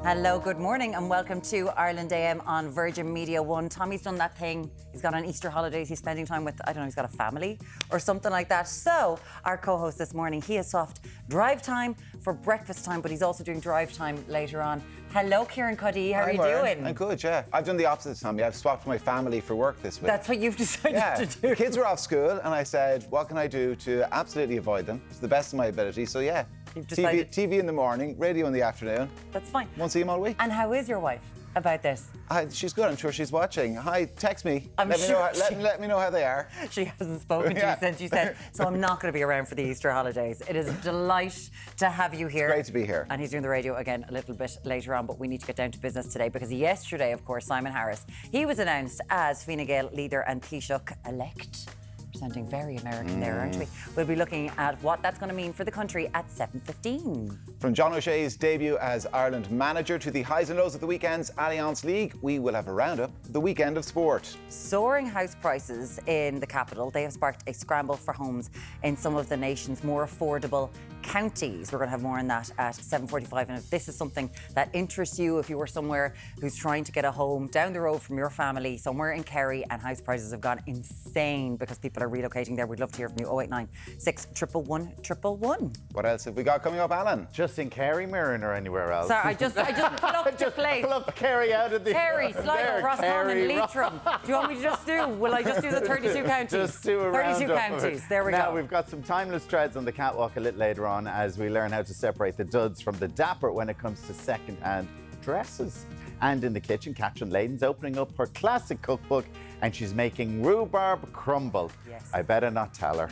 Hello, good morning and welcome to Ireland AM on Virgin Media 1. Tommy's done that thing. He's got on Easter holidays. He's spending time with, I don't know, he's got a family or something like that. So, our co-host this morning, he has swapped drive time for breakfast time, but he's also doing drive time later on. Hello, Kieran Cuddy. How are you doing? I'm good, yeah. I've done the opposite, Tommy. I've swapped my family for work this week. That's what you've decided to do. The kids were off school and I said, what can I do to absolutely avoid them to the best of my ability? So, yeah. TV in the morning, radio in the afternoon. That's fine. Won't see him all week. And how is your wife about this? She's good. I'm sure she's watching. Hi, text me. Let me know how they are. She hasn't spoken to you since you said, so I'm not going to be around for the Easter holidays. It is a delight to have you here. It's great to be here. And he's doing the radio again a little bit later on, but we need to get down to business today because yesterday, of course, Simon Harris, he was announced as Fine Gael leader and Taoiseach-elect. Sounding very American there, aren't we? We'll be looking at what that's going to mean for the country at 7:15. From John O'Shea's debut as Ireland manager to the highs and lows of the weekend's Allianz League, we will have a roundup of the weekend of sport. Soaring house prices in the capital, they have sparked a scramble for homes in some of the nation's more affordable counties. We're going to have more on that at 7:45. And if this is something that interests you, if you were somewhere who's trying to get a home down the road from your family, somewhere in Kerry, and house prices have gone insane because people are relocating there, we'd love to hear from you. 089 611 111. What else have we got coming up, Alan? Just in Kerry, Mirren, or anywhere else? Sorry, I just plucked a place. Pluck Kerry out of the... Kerry, Sligo, Roscommon, Leitrim. Do you want me to just do? Will I just do the 32 counties? Just do a 32 counties. There we go. Now, we've got some timeless threads on the catwalk a little later on as we learn how to separate the duds from the dapper when it comes to second-hand dresses. And in the kitchen, Catherine Layden's opening up her classic cookbook and she's making rhubarb crumble. Yes. I better not tell her.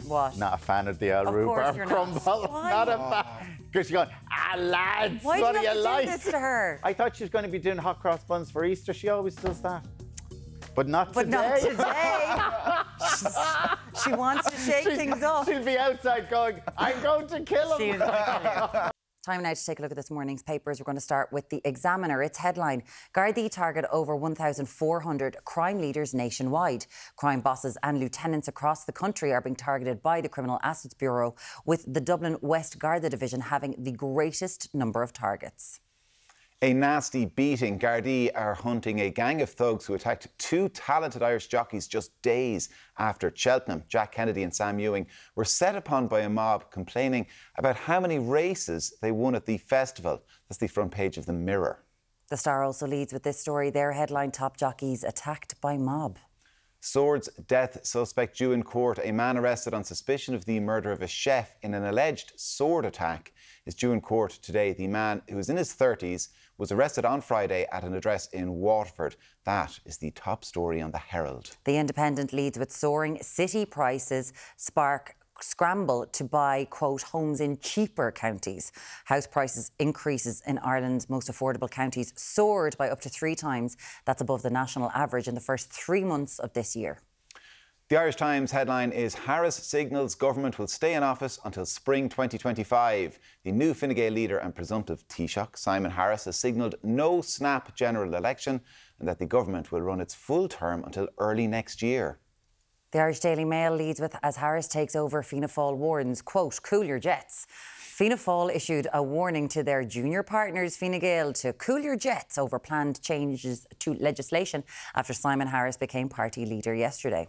What? Not a fan of the old rhubarb crumble. Not a fan. Because she's going, lads, why what do you have to like? do this to her? I thought she was going to be doing hot cross buns for Easter. She always does that. But not today. Not today. She wants to shake things up. She'll be outside going, I'm going to kill him. She is going to kill him. Time now to take a look at this morning's papers. We're going to start with the Examiner. Its headline, Gardaí target over 1,400 crime leaders nationwide. Crime bosses and lieutenants across the country are being targeted by the Criminal Assets Bureau, with the Dublin West Garda Division having the greatest number of targets. A nasty beating. Gardaí are hunting a gang of thugs who attacked two talented Irish jockeys just days after Cheltenham. Jack Kennedy and Sam Ewing were set upon by a mob complaining about how many races they won at the festival. That's the front page of the Mirror. The Star also leads with this story. Their headline, top jockeys attacked by mob. Swords death suspect due in court. A man arrested on suspicion of the murder of a chef in an alleged sword attack is due in court today. The man, who is in his 30s, was arrested on Friday at an address in Waterford. That is the top story on the Herald. The Independent leads with soaring city prices spark scramble to buy, quote, homes in cheaper counties. House prices increases in Ireland's most affordable counties soared by up to 3 times. That's above the national average in the first 3 months of this year. The Irish Times headline is Harris signals government will stay in office until spring 2025. The new Fine Gael leader and presumptive Taoiseach, Simon Harris, has signalled no snap general election and that the government will run its full term until early next year. The Irish Daily Mail leads with, as Harris takes over, Fianna Fáil warns, quote, cool your jets. Fianna Fáil issued a warning to their junior partners, Fine Gael, to cool your jets over planned changes to legislation after Simon Harris became party leader yesterday.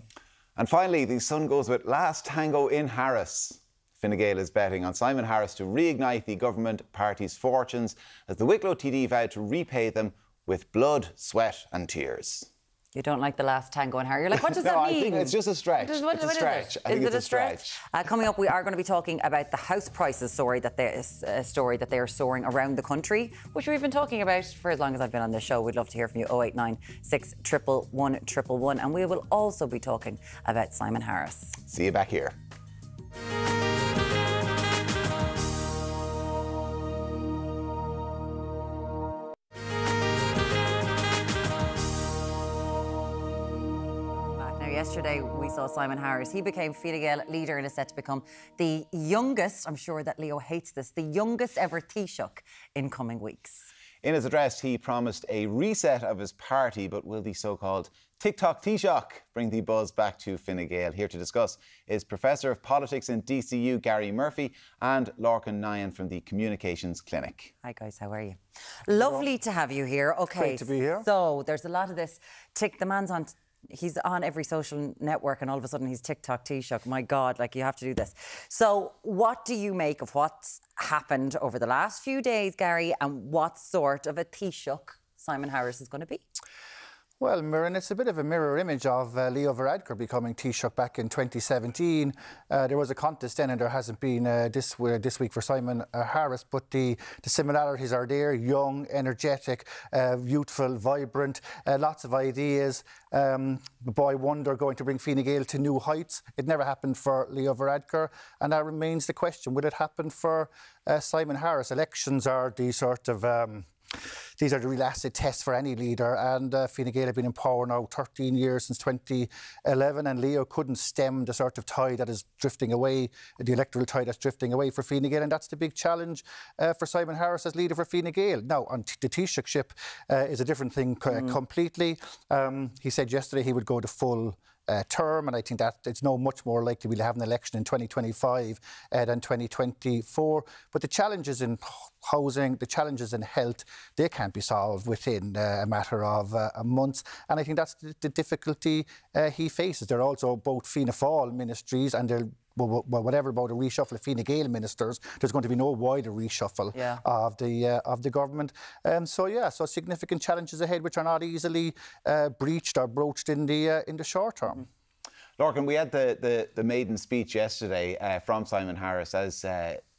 And finally, the Sun goes with last tango in Harris. Fine Gael is betting on Simon Harris to reignite the government party's fortunes as the Wicklow TD vowed to repay them with blood, sweat and tears. You don't like the last tango in Harris. You're like, what does that mean? I think it's just a stretch. It's a stretch. Is it a stretch? Coming up, we are going to be talking about the house prices story that they are soaring around the country, which we've been talking about for as long as I've been on this show. We'd love to hear from you. 089 611 111. And we will also be talking about Simon Harris. See you back here. Yesterday, we saw Simon Harris. He became Fine Gael leader and is set to become the youngest, I'm sure that Leo hates this, the youngest ever Taoiseach in coming weeks. In his address, he promised a reset of his party, but will the so-called TikTok Taoiseach bring the buzz back to Fine Gael. Here to discuss is Professor of Politics in DCU Gary Murphy and Lorcan Nyan from the Communications Clinic. Hi guys, how are you? Lovely to have you here. Okay, great to be here. So there's a lot of this. The man's on. He's on every social network, and all of a sudden he's TikTok Taoiseach. My God, like you have to do this. So, what do you make of what's happened over the last few days, Gary, and what sort of a Taoiseach Simon Harris is going to be? Well, Mirren, it's a bit of a mirror image of Leo Varadkar becoming Taoiseach back in 2017. There was a contest then, and there hasn't been this week for Simon Harris, but the similarities are there: young, energetic, youthful, vibrant, lots of ideas. The boy wonder going to bring Fine Gael to new heights. It never happened for Leo Varadkar, and that remains the question: will it happen for Simon Harris? Elections are the sort of these are the real acid tests for any leader, and Fine Gael have been in power now 13 years, since 2011, and Leo couldn't stem the sort of tide that is drifting away, the electoral tide that's drifting away for Fine Gael, and that's the big challenge for Simon Harris as leader for Fine Gael. Now, on the Taoiseachship is a different thing completely. He said yesterday he would go the full term, and I think that it's no much more likely we'll have an election in 2025 than 2024. But the challenges in housing, the challenges in health, they can't be solved within a matter of months. And I think that's the difficulty he faces. There are also both Fianna Fáil ministries, and whatever about a reshuffle of Fine Gael ministers, there's going to be no wider reshuffle of the government. So significant challenges ahead, which are not easily breached or broached in the short term. Lorcan, we had the maiden speech yesterday from Simon Harris as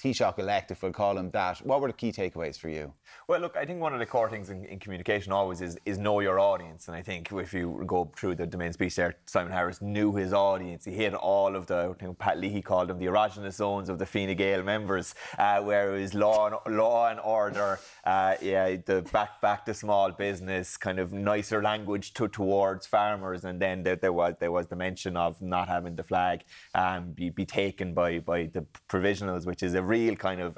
Taoiseach-elect, if we'll call him that. What were the key takeaways for you? Well, look, I think one of the core things in communication always is know your audience. And I think if you go through the main speech there, Simon Harris knew his audience. He hit all of the, I think Pat Leahy called them the erogenous zones of the Fine Gael members, where it was law and order, the back to small business, kind of nicer language towards farmers. And then there was the mention of not having the flag be taken by the provisionals, which is a real kind of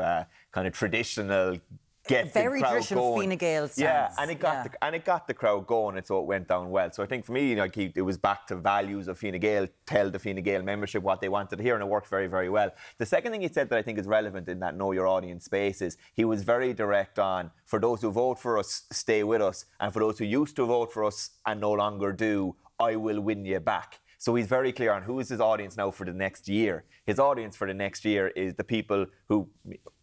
traditional very traditional Fine Gael stance. Yeah, and it got the crowd going, and so it went down well. So I think for me, it was back to values of Fine Gael, tell the Fine Gael membership what they wanted to hear, and it worked very, very well. The second thing he said that I think is relevant in that know your audience space is he was very direct on, for those who vote for us, stay with us, and for those who used to vote for us and no longer do, I will win you back. So he's very clear on who is his audience now for the next year. His audience for the next year is the people who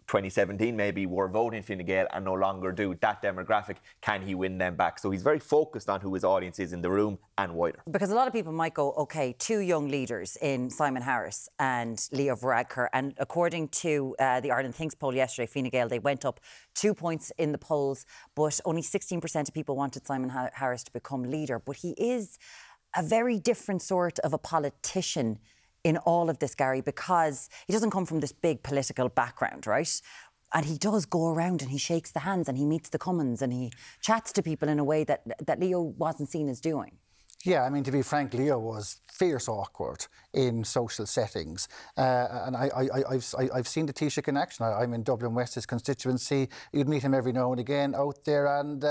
2017 maybe were voting Fine Gael and no longer do. That demographic, can he win them back? So he's very focused on who his audience is in the room and wider. Because a lot of people might go, OK, two young leaders in Simon Harris and Leo Varadkar, and according to the Ireland Thinks poll yesterday, Fine Gael, they went up 2 points in the polls, but only 16% of people wanted Simon Harris to become leader. But he is a very different sort of a politician in all of this, Gary, because he doesn't come from this big political background, right? And he does go around and he shakes the hands and he meets the Cummins and he chats to people in a way that Leo wasn't seen as doing. Yeah, I mean, to be frank, Leo was fierce awkward in social settings. And I've seen the Taoiseach in action. I'm in Dublin West, his constituency. You'd meet him every now and again out there, and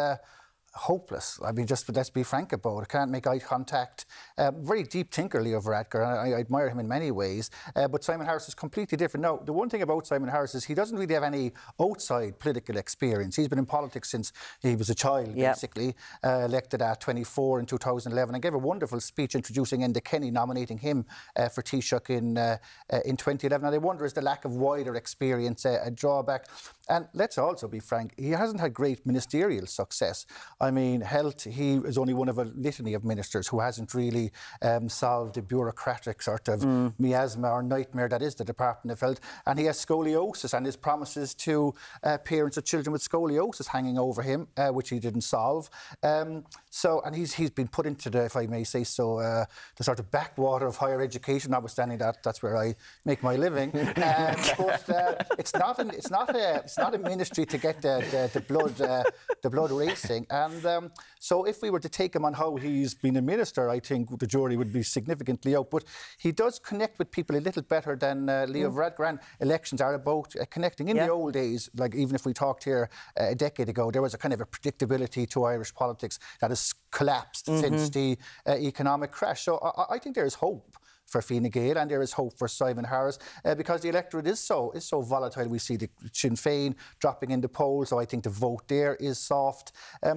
hopeless. I mean, just let's be frank about it. Can't make eye contact. Very deep thinker, Leo Varadkar, and I admire him in many ways. But Simon Harris is completely different. Now, the one thing about Simon Harris is he doesn't really have any outside political experience. He's been in politics since he was a child, basically. Elected at 24 in 2011, and gave a wonderful speech introducing Enda Kenny, nominating him for Taoiseach in 2011. And I wonder, is the lack of wider experience a drawback? And let's also be frank, he hasn't had great ministerial success. I mean, health, he is only one of a litany of ministers who hasn't really solved the bureaucratic sort of miasma or nightmare that is the Department of Health. And he has scoliosis, and his promises to parents of children with scoliosis hanging over him, which he didn't solve. And he's been put into the, if I may say so, the sort of backwater of higher education, notwithstanding that's where I make my living. But it's not a ministry to get the blood racing. And And so if we were to take him on how he's been a minister, I think the jury would be significantly out. But he does connect with people a little better than Leo Varadkar. And elections are about connecting. In the old days, like even if we talked here a decade ago, there was a kind of a predictability to Irish politics that has collapsed since the economic crash. So I think there is hope for Fine Gael, and there is hope for Simon Harris because the electorate is so volatile. We see the Sinn Féin dropping in the polls, so I think the vote there is soft.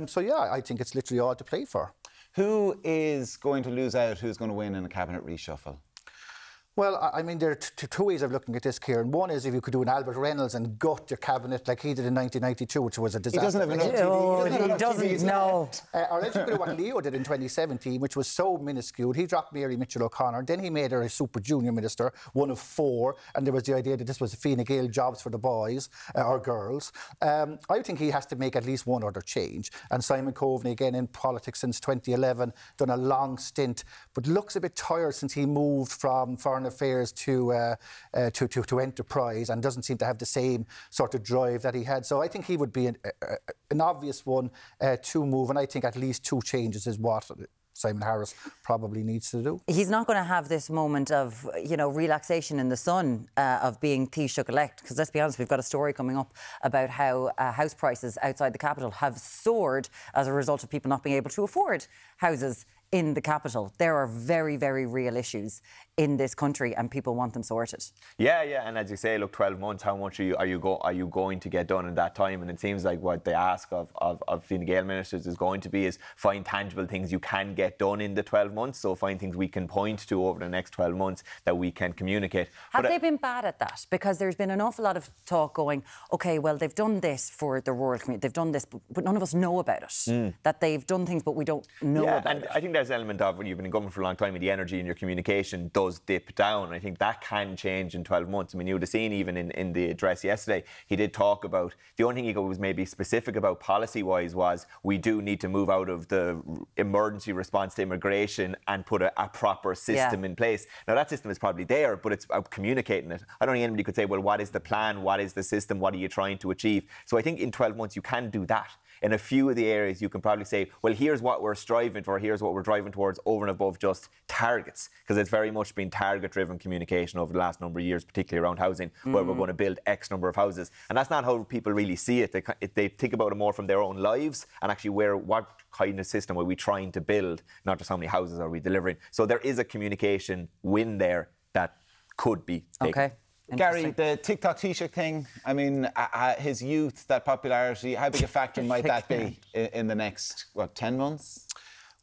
So yeah, I think it's literally all to play for. Who is going to lose out? Who's going to win in a cabinet reshuffle? Well, I mean, there are two ways of looking at this, Kieran. One is if you could do an Albert Reynolds and gut your cabinet like he did in 1992, which was a disaster. He doesn't have enough TV. He doesn't know. Or else you could do what Leo did in 2017, which was so minuscule. He dropped Mary Mitchell O'Connor. Then he made her a super junior minister, one of four. And there was the idea that this was Fine Gael jobs for the boys or girls. I think he has to make at least one other change. And Simon Coveney, again, in politics since 2011, done a long stint, but looks a bit tired since he moved from foreign affairs to enterprise and doesn't seem to have the same sort of drive that he had. So I think he would be an obvious one to move, and I think at least two changes is what Simon Harris probably needs to do. He's not going to have this moment of, relaxation in the sun of being Taoiseach elect, because let's be honest, we've got a story coming up about how house prices outside the capital have soared as a result of people not being able to afford houses in the capital. There are very, very real issues in this country and people want them sorted. Yeah, and as you say, look, 12 months, how much are you going to get done in that time? And it seems like what they ask of Fine Gael ministers is going to be is find tangible things you can get done in the 12 months. So find things we can point to over the next 12 months that we can communicate. Have they been bad at that? Because there's been an awful lot of talk going, OK, well, they've done this for the rural community, they've done this, but none of us know about it. That they've done things, but we don't know about it. I think there's an element of when you've been in government for a long time and the energy in your communication does dip down. I think that can change in 12 months. I mean, you would have seen even in the address yesterday, he did talk about, the only thing he was maybe specific about policy-wise was we do need to move out of the emergency response to immigration and put a proper system in place. Now, that system is probably there, but it's about communicating it. I don't think anybody could say, well, what is the plan? What is the system? What are you trying to achieve? So I think in 12 months, you can do that. In a few of the areas, you can probably say, well, here's what we're striving for, here's what we're driving towards over and above just targets, because it's very much been target-driven communication over the last number of years, particularly around housing, where we're going to build X number of houses. And that's not how people really see it. They think about it more from their own lives and actually what kind of system are we trying to build, not just how many houses are we delivering. So there is a communication win there that could be taken. Okay. Gary, the TikTok Taoiseach thing, I mean, his youth, that popularity, how big a factor might that be in the next, 10 months?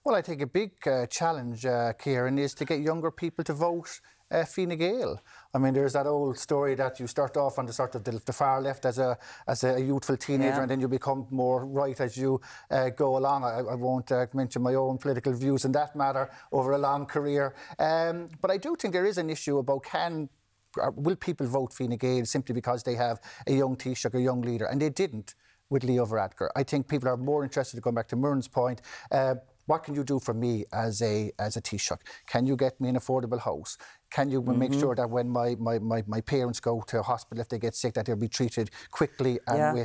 Well, I think a big challenge, Kieran, is to get younger people to vote Fine Gael. I mean, there's that old story that you start off on the sort of the far left as a youthful teenager, and then you become more right as you go along. I won't mention my own political views in that matter over a long career. But I do think there is an issue about will people vote Fine Gael simply because they have a young Taoiseach, a young leader? And they didn't with Leo Varadkar. I think people are more interested, to come back to Muireann's point, what can you do for me as a Taoiseach? Can you get me an affordable house? Can you make sure that when my parents go to hospital, if they get sick, that they'll be treated quickly and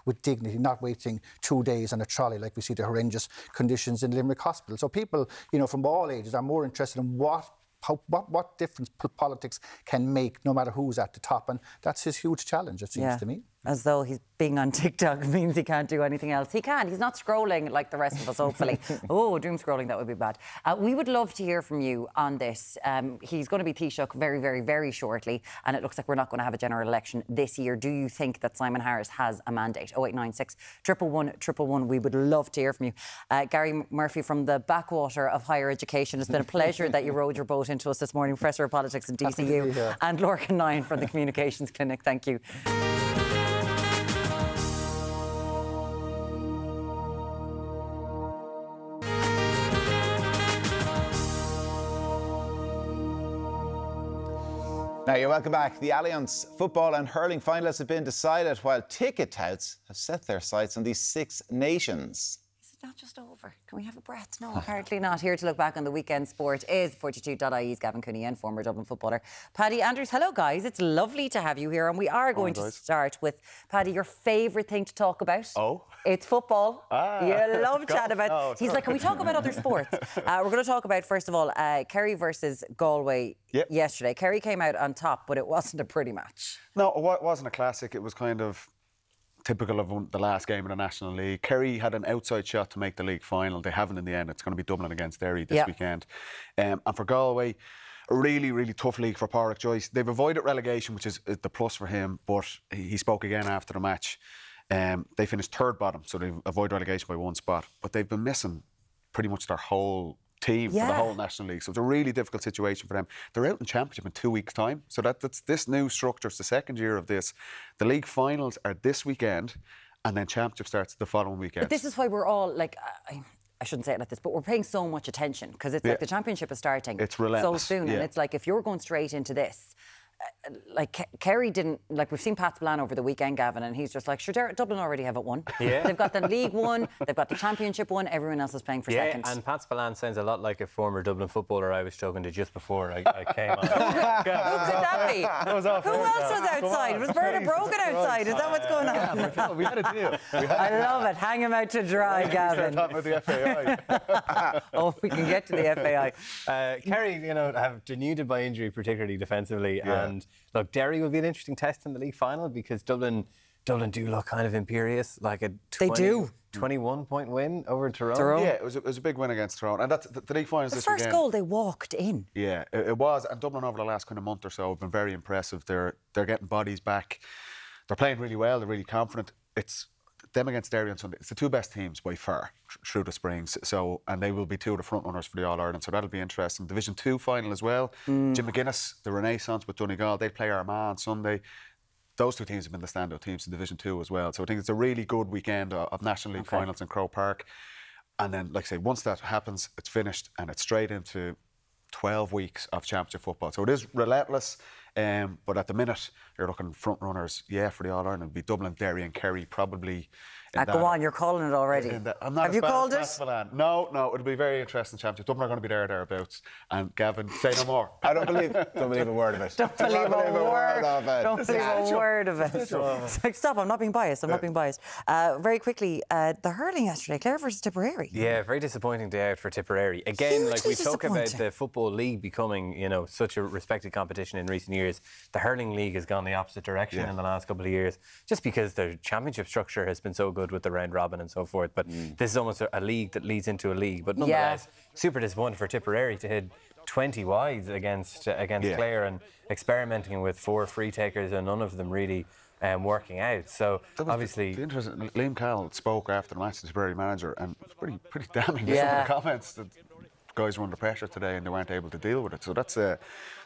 with dignity, not waiting 2 days on a trolley like we see the horrendous conditions in Limerick Hospital. So people, from all ages are more interested in what difference politics can make, no matter who's at the top. And that's his huge challenge, it seems to me. As though he's being on TikTok means he can't do anything else. He can. He's not scrolling like the rest of us, hopefully. Doom scrolling, that would be bad. We would love to hear from you on this. He's going to be Taoiseach very, very, very shortly, and it looks like we're not going to have a general election this year. Do you think that Simon Harris has a mandate? 0896 111 111. We would love to hear from you. Gary Murphy from the backwater of higher education, it's been a pleasure that you rowed your boat into us this morning. Professor of Politics in DCU. And Lorcan Nine from the Communications Clinic. Thank you. Now, you're welcome back. The Alliance football and hurling finalists have been decided, while ticket touts have set their sights on these 6 nations. not just over? Can we have a breath? No, apparently not. Here to look back on the weekend sport is 42.ie's Gavin Cooney and former Dublin footballer Paddy Andrews. Hello, guys. It's lovely to have you here. And we are going to start with, Paddy, your favourite thing to talk about. Oh? It's football. You love chatting about... No, He's like, can we talk about other sports? We're going to talk about, first of all, Kerry versus Galway yesterday. Kerry came out on top, but it wasn't a pretty match. No, it wasn't a classic. It was kind of typical of the last game in the National League. Kerry had an outside shot to make the league final. They haven't in the end. It's going to be Dublin against Derry this weekend. And for Galway, a really, really tough league for Pádraig Joyce. They've avoided relegation, which is the plus for him, but he spoke again after the match. They finished third bottom, so they've avoided relegation by one spot. But they've been missing pretty much their whole team for the whole National League. So it's a really difficult situation for them. They're out in Championship in 2 weeks' time. So that's this new structure. It's the second year of this. The league finals are this weekend, and then Championship starts the following weekend. But this is why we're all like... I shouldn't say it like this, but we're paying so much attention because it's like the Championship is starting so soon. And it's like, if you're going straight into this, like Kerry didn't, like we've seen Pat's plan over the weekend, Gavin, and he's just like, sure, Dublin already have it won. Yeah. They've got the League one, they've got the Championship one, everyone else is playing for second. And Pat Spillane sounds a lot like a former Dublin footballer I was talking to just before I came on. Who could that be? Who else was outside? Was Bernard Brogan outside? Is that what's going on? We had a deal. I love it. Hang him out to dry, Gavin. Talking about the FAI. Oh, we can get to the FAI. Kerry, have denuded by injury, particularly defensively. And look, Derry will be an interesting test in the league final because Dublin do look kind of imperious, like a 21-point win over Tyrone. Yeah, it was a big win against Tyrone, and that's the league finals this weekend. The first goal they walked in. Yeah, it was, and Dublin over the last kind of month or so have been very impressive. They're getting bodies back. They're playing really well. They're really confident. It's them against Derry on Sunday. It's the two best teams by far through the Springs. So, and they will be two of the front runners for the All Ireland. So that'll be interesting. Division 2 final as well. Jim McGuinness, the Renaissance with Donegal. They play Armagh on Sunday. Those two teams have been the standout teams in Division 2 as well. So I think it's a really good weekend of National League finals in Croke Park. And then, like I say, once that happens, it's finished and it's straight into 12 weeks of Championship football. So it is relentless. But at the minute, you're looking front runners, for the All Ireland. It'd be Dublin, Derry, and Kerry probably. Go on, you're calling it already. Have you called it? No, it'll be very interesting Championship. Dublin are going to be thereabouts. And Gavin, say no more. I don't believe a word of it. Don't believe a word of it. It's like, stop, I'm not being biased. Very quickly, the hurling yesterday, Clare versus Tipperary. Yeah, very disappointing day out for Tipperary. Again, like we talk about the Football League becoming, such a respected competition in recent years, the hurling league has gone the opposite direction in the last couple of years, just because the championship structure has been so good with the round robin and so forth. But this is almost a league that leads into a league. But nonetheless, super disappointing for Tipperary to hit 20 wides against Clare and experimenting with 4 free takers and none of them really working out. So obviously, the interesting. Liam Cowell spoke after the match to the Tipperary manager, and it was pretty damning. Some of the comments that guys were under pressure today and they weren't able to deal with it. So that's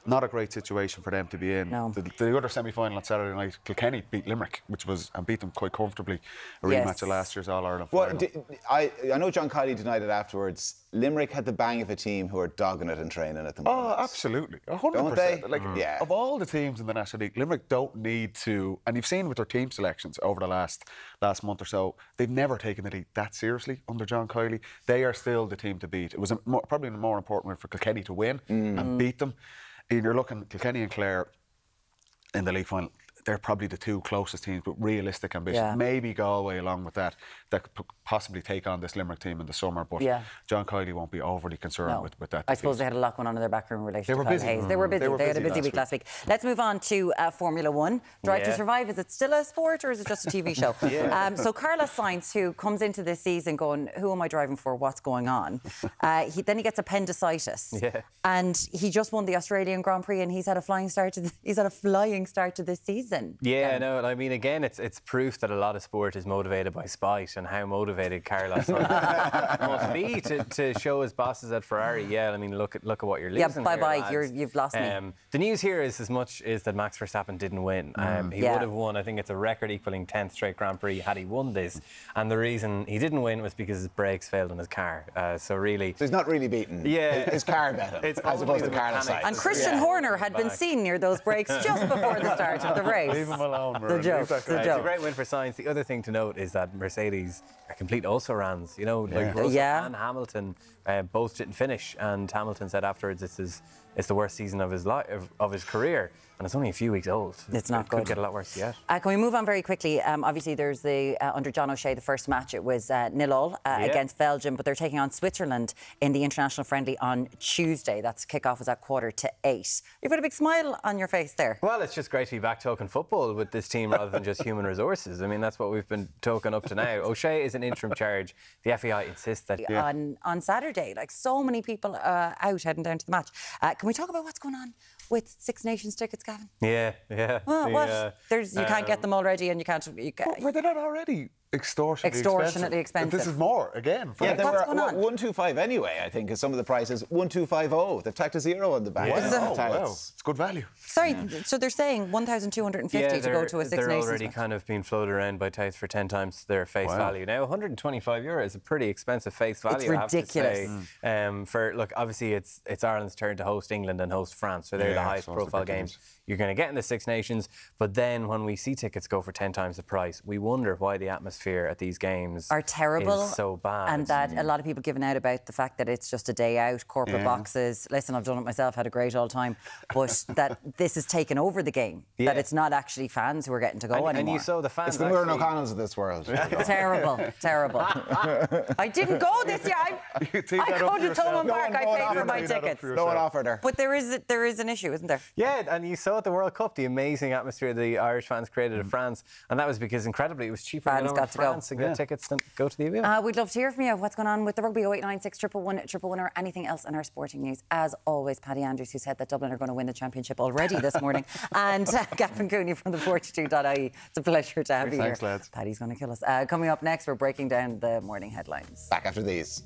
not a great situation for them to be in. No. The other semi-final on Saturday night, Kilkenny beat Limerick, and beat them quite comfortably. A rematch of last year's All-Ireland final. I know John Kiely denied it afterwards. Limerick had the bang of a team who are dogging it and training at the moment. Oh, absolutely. 100%. Don't they? Of all the teams in the National League, Limerick don't need to, and you've seen with their team selections over the last month or so, they've never taken the league that seriously under John Kiely. They are still the team to beat. It was probably a more important way for Kilkenny to win and beat them. And you're looking at Kilkenny and Clare in the league final. They're probably the two closest teams with realistic ambition. Yeah. Maybe Galway along with that could possibly take on this Limerick team in the summer. But John Kiely won't be overly concerned with that. I suppose they had a lot going on in their backroom relation to busy. Hayes. They were busy. They had a busy week last week. Let's move on to Formula 1. Drive to Survive. Is it still a sport or is it just a TV show? So Carlos Sainz, who comes into this season going, who am I driving for? What's going on? Then he gets appendicitis. And he just won the Australian Grand Prix and he's had a flying start to this season. Yeah, no, I mean, again, it's proof that a lot of sport is motivated by spite, and how motivated Carlos must be to show his bosses at Ferrari. Yeah, I mean, look at what you're losing. Yeah, bye-bye, you've lost me. The news here is as much is that Max Verstappen didn't win. He would have won. I think it's a record-equaling 10th straight Grand Prix had he won this. And the reason he didn't win was because his brakes failed on his car. So he's not really beaten. Yeah, his car bet him, as opposed to Carlos Sainz. And Christian Horner had been seen near those brakes just before the start of the race. face. Leave him alone, The Murray. joke. Leave that The guy It's a joke. great win for science. The other thing to note is that Mercedes are complete also-rans. You know, like Yeah. Russell Yeah. and Hamilton both didn't finish, and Hamilton said afterwards it's the worst season of his life, of his career, and it's only a few weeks old. It's not it could good. get a lot worse yet. Can we move on very quickly? Obviously, there's the under John O'Shea, the first match. It was 0-0 against Belgium, but they're taking on Switzerland in the international friendly on Tuesday. That's kickoff was at 7:45. You've got a big smile on your face there. Well, it's just great to be back talking football with this team rather than just human resources. I mean, that's what we've been talking up to now. O'Shea is an interim charge. The FAI insists that... On Saturday, like so many people out heading down to the match. Can we talk about what's going on with Six Nations tickets, Gavin? Yeah. Well, what? You can't get them already, and you can't. Were they not already extortionately expensive? This is more again. Yeah, they What's were going on? 125 anyway, I think, is some of the prices. 1250. They've tacked a zero on the back. Wow, wow. It's good value. Sorry, so they're saying 1,250 to go to a Six they're Nations already match. kind of being floated around by touts for 10 times their face value. Now, €125 is a pretty expensive face value. It's ridiculous. I have to say. Look, obviously it's Ireland's turn to host England and host France, so they're the highest profile games you're going to get in the Six Nations. But then when we see tickets go for 10 times the price, we wonder why the atmosphere at these games are terrible, is so bad. and that a lot of people giving out about the fact that it's just a day out, corporate boxes. Listen, I've done it myself, had a great old time, but that this has taken over the game. That it's not actually fans who are getting to go anymore. And you saw the fans. It's the Muireann O'Connells of this world. Terrible. I didn't go this year. I go to Thomond Park. I paid for my tickets. No one offered her. But there is an issue, isn't there? Yeah, and you saw at the World Cup the amazing atmosphere the Irish fans created in France, and that was because incredibly it was cheaper Fans to go got to to go. France and get tickets than go to the event. We'd love to hear from you. What's going on with the rugby? 0896 111 or anything else in our sporting news. As always, Paddy Andrews, who said that Dublin are going to win the championship already this morning, and Gavin Cooney from the 42.ie. It's a pleasure to have you Thanks, here. lads. Paddy's going to kill us. Coming up next, we're breaking down the morning headlines. Back after these.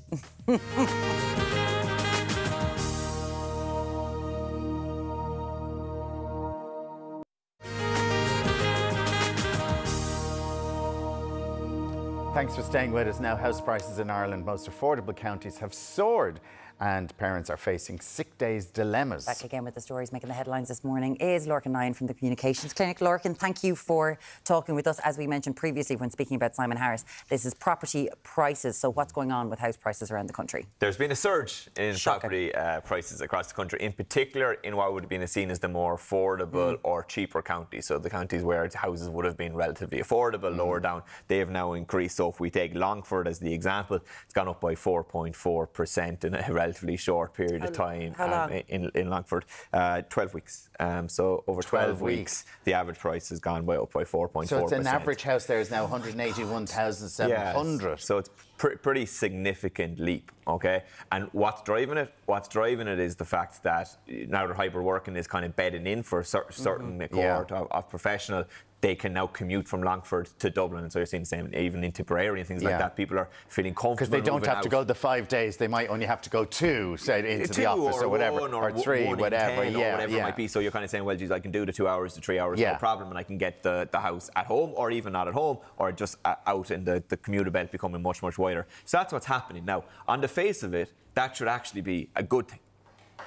Thanks for staying with us. Now, house prices in Ireland, most affordable counties, have soared, and parents are facing sick days dilemmas. Back again with the stories making the headlines this morning is Lorcan Nyan from the Communications Clinic. Lorcan, thank you for talking with us. As we mentioned previously when speaking about Simon Harris, this is property prices. So what's going on with house prices around the country? There's been a surge in Shocking. property prices across the country, in particular in what would have been seen as the more affordable or cheaper counties. So the counties where houses would have been relatively affordable, lower down, they have now increased. So if we take Longford as the example, it's gone up by 4.4% in a relatively short period of time. How long? In Longford, 12 weeks. So over 12 weeks, the average price has gone up by 4.4%. So it's an average house there is now 181,700. Yes. So it's pretty significant leap, okay? And what's driving it? What's driving it is the fact that now that hybrid working is kind of bedding in for a certain cohort of professional, they can now commute from Longford to Dublin. And so you're seeing the same even in Tipperary and things like that. People are feeling comfortable. Because they don't moving have to out. go the 5 days. They might only have to go 2, say, into the office or whatever. Or 3, 1 in whatever. 10 or whatever it might be. So you're kind of saying, well, geez, I can do the 2 hours to 3 hours, no problem, and I can get the house at home, or even not at home, or just out in the commuter belt becoming much, much wider. So that's what's happening. Now, on the face of it, that should actually be a good thing.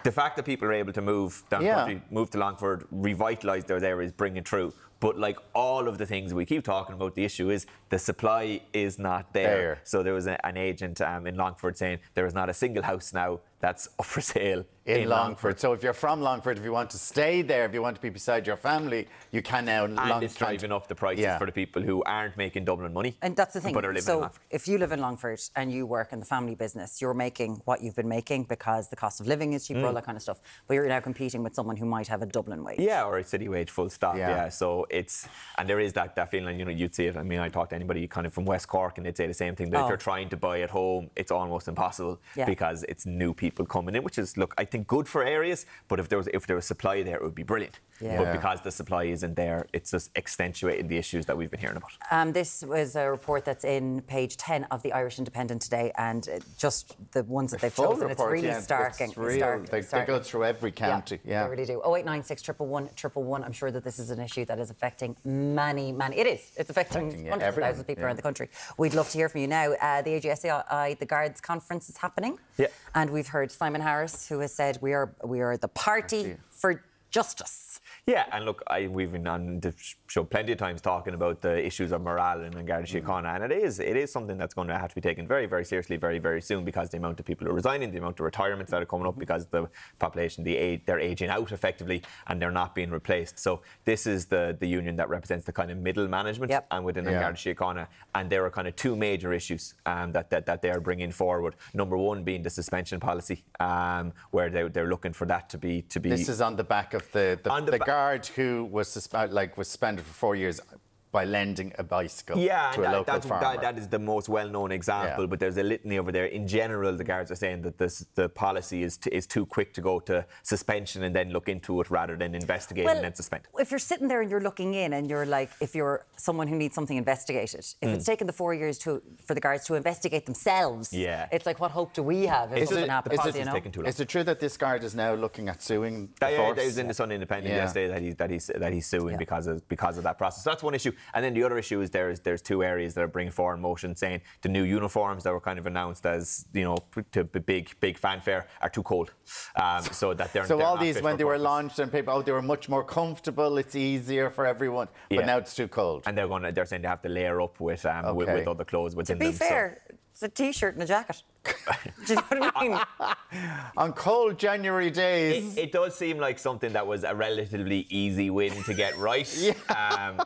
The fact that people are able to move down country, move to Longford, revitalise those areas, bring it through. But like all of the things we keep talking about, the issue is the supply is not there. So there was an agent in Longford saying there is not a single house now that's up for sale in Longford. So if you're from Longford, if you want to stay there, if you want to be beside your family, you can now. And it's driving up the prices for the people who aren't making Dublin money. And that's the thing. But are living in So Longford. if you live in Longford and you work in the family business, you're making what you've been making because the cost of living is cheaper, all that kind of stuff. But you're now competing with someone who might have a Dublin wage. Yeah, or a city wage, full stop. Yeah. So it's, and there is that feeling, you know, you'd see it. I mean, I talk to anybody kind of from West Cork and they'd say the same thing, that if you're trying to buy at home, it's almost impossible because it's new people coming in, which is, look, I think good for areas, but if there was supply there, it would be brilliant. But because the supply isn't there, it's just accentuating the issues that we've been hearing about. This was a report that's in page 10 of the Irish Independent today, and just the ones that they've chosen, it's really starking. They go through every county. They really do. 0896 111 111. I'm sure that this is an issue that is affecting many. It is. It's affecting hundreds of thousands of people around the country. We'd love to hear from you now. The AGSAI, the Guards Conference is happening. And we've heard Simon Harris, who has said we are the party for justice. Yeah, and look, we've been on the show plenty of times talking about the issues of morale in Garda Síochána, and it is something that's going to have to be taken very, very seriously very, very soon, because the amount of people who are resigning, the amount of retirements that are coming up, because the population, they're ageing out effectively, and they're not being replaced. So this is the union that represents the kind of middle management and within Garda Síochána, and there are kind of two major issues that they are bringing forward. Number one being the suspension policy, where they're looking for that to be. This is on the back of the guard who was suspended for 4 years by lending a bicycle to a local farmer. That is the most well-known example, but there's a litany over there. In general, the guards are saying that the policy is too quick to go to suspension and then look into it rather than investigate and then suspend. If you're sitting there and you're looking in and you're like, if you're someone who needs something investigated, if it's taken the 4 years for the guards to investigate themselves, it's like, what hope do we have if it doesn't happen? Is it true that this guard is now looking at suing the force? It was in the Sun Independent yesterday that he's suing because of that process. So that's one issue. And then the other issue is there's two areas that are bringing forward motion, saying the new uniforms that were kind of announced as, to big fanfare are too cold, so that they're. So they're all not these, fit when for they were purpose. launched and people, they were much more comfortable. It's easier for everyone, but now it's too cold. And they're saying they have to layer up with other clothes within them. To be fair, it's a t-shirt and a jacket. Do you know what I mean? On cold January days. It does seem like something that was a relatively easy win to get right,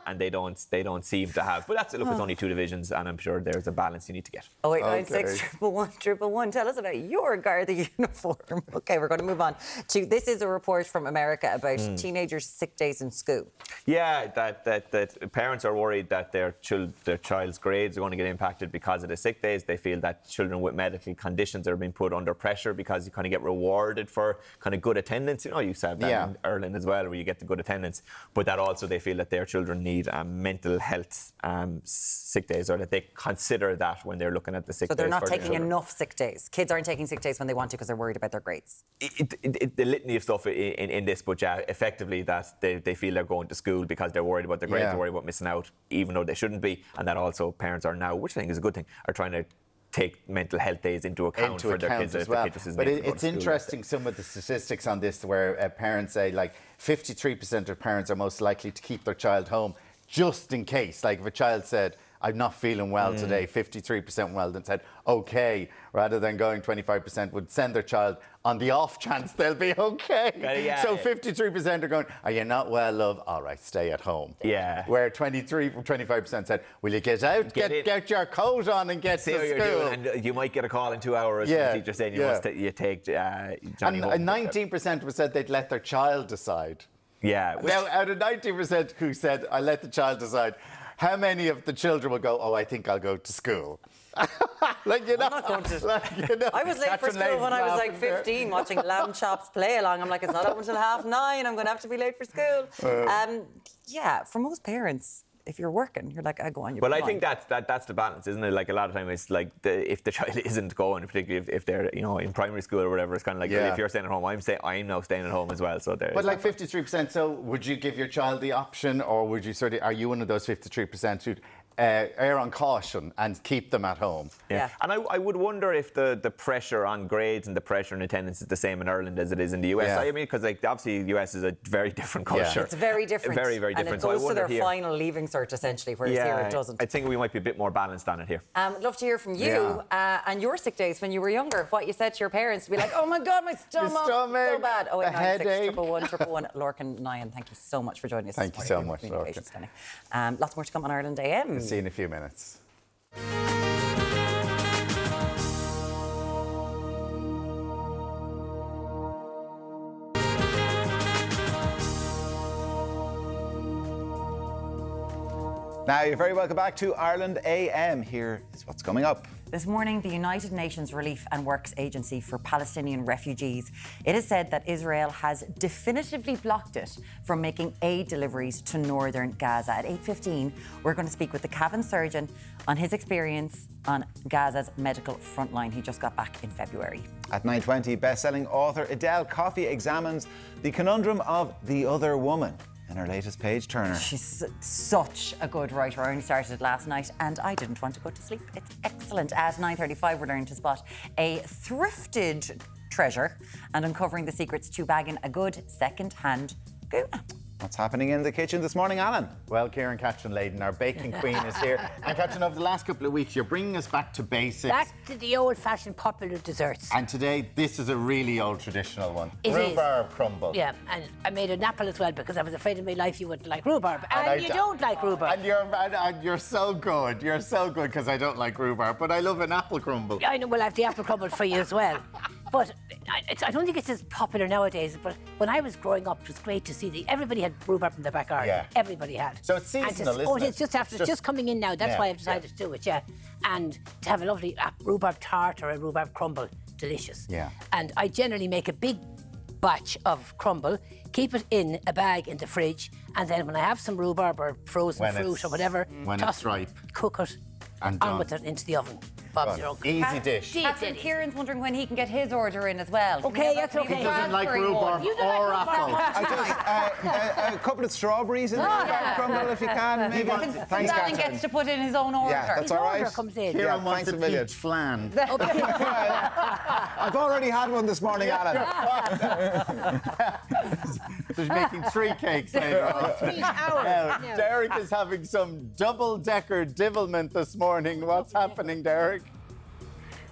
and they don't seem to have. But it's only two divisions, and I'm sure there's a balance you need to get. 0896 111 111. Tell us about your Garda uniform. Okay, we're going to move on to, this is a report from America about teenagers' sick days in school. Yeah, that parents are worried that their child's grades are going to get impacted because of the sick days. They feel that children with medical conditions are being put under pressure because you kind of get rewarded for kind of good attendance. You used to have that in Ireland as well, where you get the good attendance. But that also they feel that their children need mental health sick days, or that they consider that when they're looking at the sick days. So they're not taking enough sick days. Kids aren't taking sick days when they want to because they're worried about their grades. The litany of stuff in this, but effectively that they feel they're going to school because they're worried about their grades, they're worried about missing out, even though they shouldn't be. And that also parents are now, which I think is a good thing, are trying to take mental health days into account for their kids as well. But it's interesting some of the statistics on this, where parents say 53% of parents are most likely to keep their child home just in case. Like if a child said, I'm not feeling well today, 53% well, then said, okay, rather than going 25% would send their child on the off chance they'll be okay. So 53% are going, are you not well, love? All right, stay at home. Yeah. Where 25% said, will you get out, get your coat on and get to school? And you might get a call in 2 hours from the teacher saying you take Johnny home. And 19% said they'd let their child decide. Yeah. Now, out of 90% who said, I let the child decide, how many of the children will go, oh, I think I'll go to school? I'm not going to. I was late for school when I was 15, watching lamb chops play along. I'm like, it's not up until 9:30. I'm going to have to be late for school. For most parents, if you're working, you're like, I go on. Well, I think that's the balance, isn't it? Like a lot of time, it's like if the child isn't going, particularly if they're in primary school or whatever, it's kind of like if you're staying at home, I'm now staying at home as well. So there. But 53%. So would you give your child the option, or would you are you one of those 53% who'd err on caution and keep them at home? Yeah. And I would wonder if the pressure on grades and the pressure on attendance is the same in Ireland as it is in the US. Yeah. I mean, because obviously the US is a very different culture. It's very different. Very, very different. And it goes to their final leaving cert, essentially, whereas here it doesn't. I think we might be a bit more balanced on it here. I'd love to hear from you and your sick days when you were younger. What you said to your parents to be like, oh my God, my stomach, so bad. 0896 111 Lorcan Nyan, thank you so much for joining us. Thank you so much, Lorcan. Lots more to come on Ireland AM. See you in a few minutes. Now, you're very welcome back to Ireland AM. Here is what's coming up. This morning, the United Nations Relief and Works Agency for Palestinian Refugees, it is said that Israel has definitively blocked it from making aid deliveries to northern Gaza. At 8:15, we're going to speak with the Cavan surgeon on his experience on Gaza's medical frontline. He just got back in February. At 9:20, best-selling author Adele Coffey examines the conundrum of the other woman in her latest page-turner. She's such a good writer. I only started it last night and I didn't want to go to sleep. It's excellent. At 9:35, we're learning to spot a thrifted treasure and uncovering the secrets to bagging a good second-hand Guna. What's happening in the kitchen this morning, Alan? Well, Kieran Catherine-Leyden, our baking queen, is here. And Catherine, over the last couple of weeks, you're bringing us back to basics. Back to the old-fashioned popular desserts. And today, this is a really old traditional one. It is. Rhubarb crumble. Yeah, and I made an apple as well because I was afraid in my life you wouldn't like rhubarb. And you don't like rhubarb. And you're so good. You're so good because I don't like rhubarb, but I love an apple crumble. I know, well, I have the apple crumble for you as well. But I don't think it's as popular nowadays. But when I was growing up, it was great to see everybody had rhubarb in their back garden. Yeah. Everybody had. So it's seasonal, isn't it? It's just coming in now. That's why I've decided to do it, yeah. And to have a lovely rhubarb tart or a rhubarb crumble, delicious. Yeah. And I generally make a big batch of crumble, keep it in a bag in the fridge, and then when I have some rhubarb or frozen fruit or whatever, when it's ripe, cook it, and on with it into the oven. Bob's your uncle. Easy dish. Catherine, Kieran's wondering when he can get his order in as well. Okay, that's okay. He doesn't like rhubarb or apple. A couple of strawberries in the rhubarb crumble, if you can, maybe. Thanks, Alan gets to put in his own order. Yeah, that's all right. Order comes in. Kieran wants thanks a a million. peach flan. I've already had one this morning, Alan. So he's making 3 cakes later on. 3 hours. Deric is having some double-decker divilment this morning. What's happening, Deric?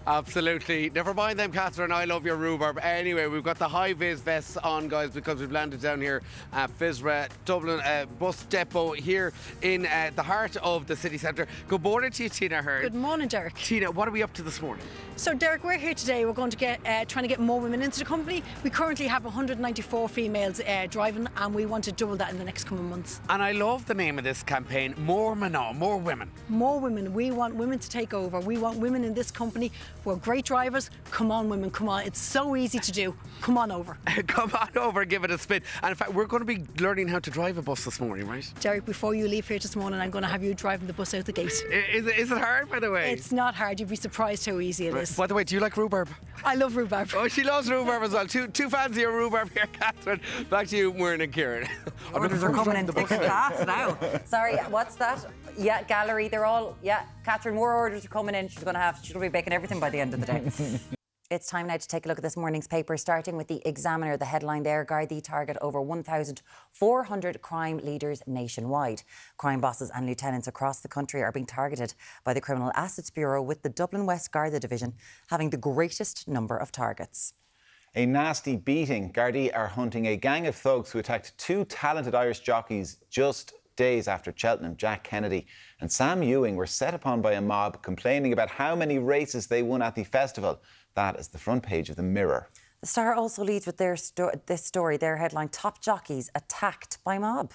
Absolutely. Never mind them, Catherine. I love your rhubarb. Anyway, we've got the high-vis vests on, guys, because we've landed down here at Fisra, Dublin bus depot here in the heart of the city centre. Good morning to you, Tina Hearn. Good morning, Deric. Tina, what are we up to this morning? So, Deric, we're here today. We're going to get trying to get more women into the company. We currently have 194 females driving, and we want to double that in the next coming months. And I love the name of this campaign, More Manon, More Women. More women. We want women to take over. We want women in this company. We're great drivers. Come on, women, come on. It's so easy to do. Come on over. Come on over, give it a spin. And in fact, we're going to be learning how to drive a bus this morning, right? Deric, before you leave here this morning, I'm going to have you driving the bus out the gate. Is it hard, by the way? It's not hard. You'd be surprised how easy it is. By the way, do you like rhubarb? I love rhubarb. Oh, she loves rhubarb as well. Two fans of your rhubarb here, Catherine. Back to you, Muireann and Kieran. Orders are coming in thick and fast now. Sorry, what's that? Yeah, gallery, they're all, Catherine, more orders are coming in. She'll be baking everything by the end of the day. It's time now to take a look at this morning's paper, starting with the Examiner. The headline there, Gardaí target over 1,400 crime leaders nationwide. Crime bosses and lieutenants across the country are being targeted by the Criminal Assets Bureau, with the Dublin West Garda Division having the greatest number of targets. A nasty beating. Gardaí are hunting a gang of thugs who attacked 2 talented Irish jockeys just days after Cheltenham. Jack Kennedy and Sam Ewing were set upon by a mob complaining about how many races they won at the festival. That is the front page of the Mirror. The Star also leads with this story, their headline, Top Jockeys Attacked by Mob.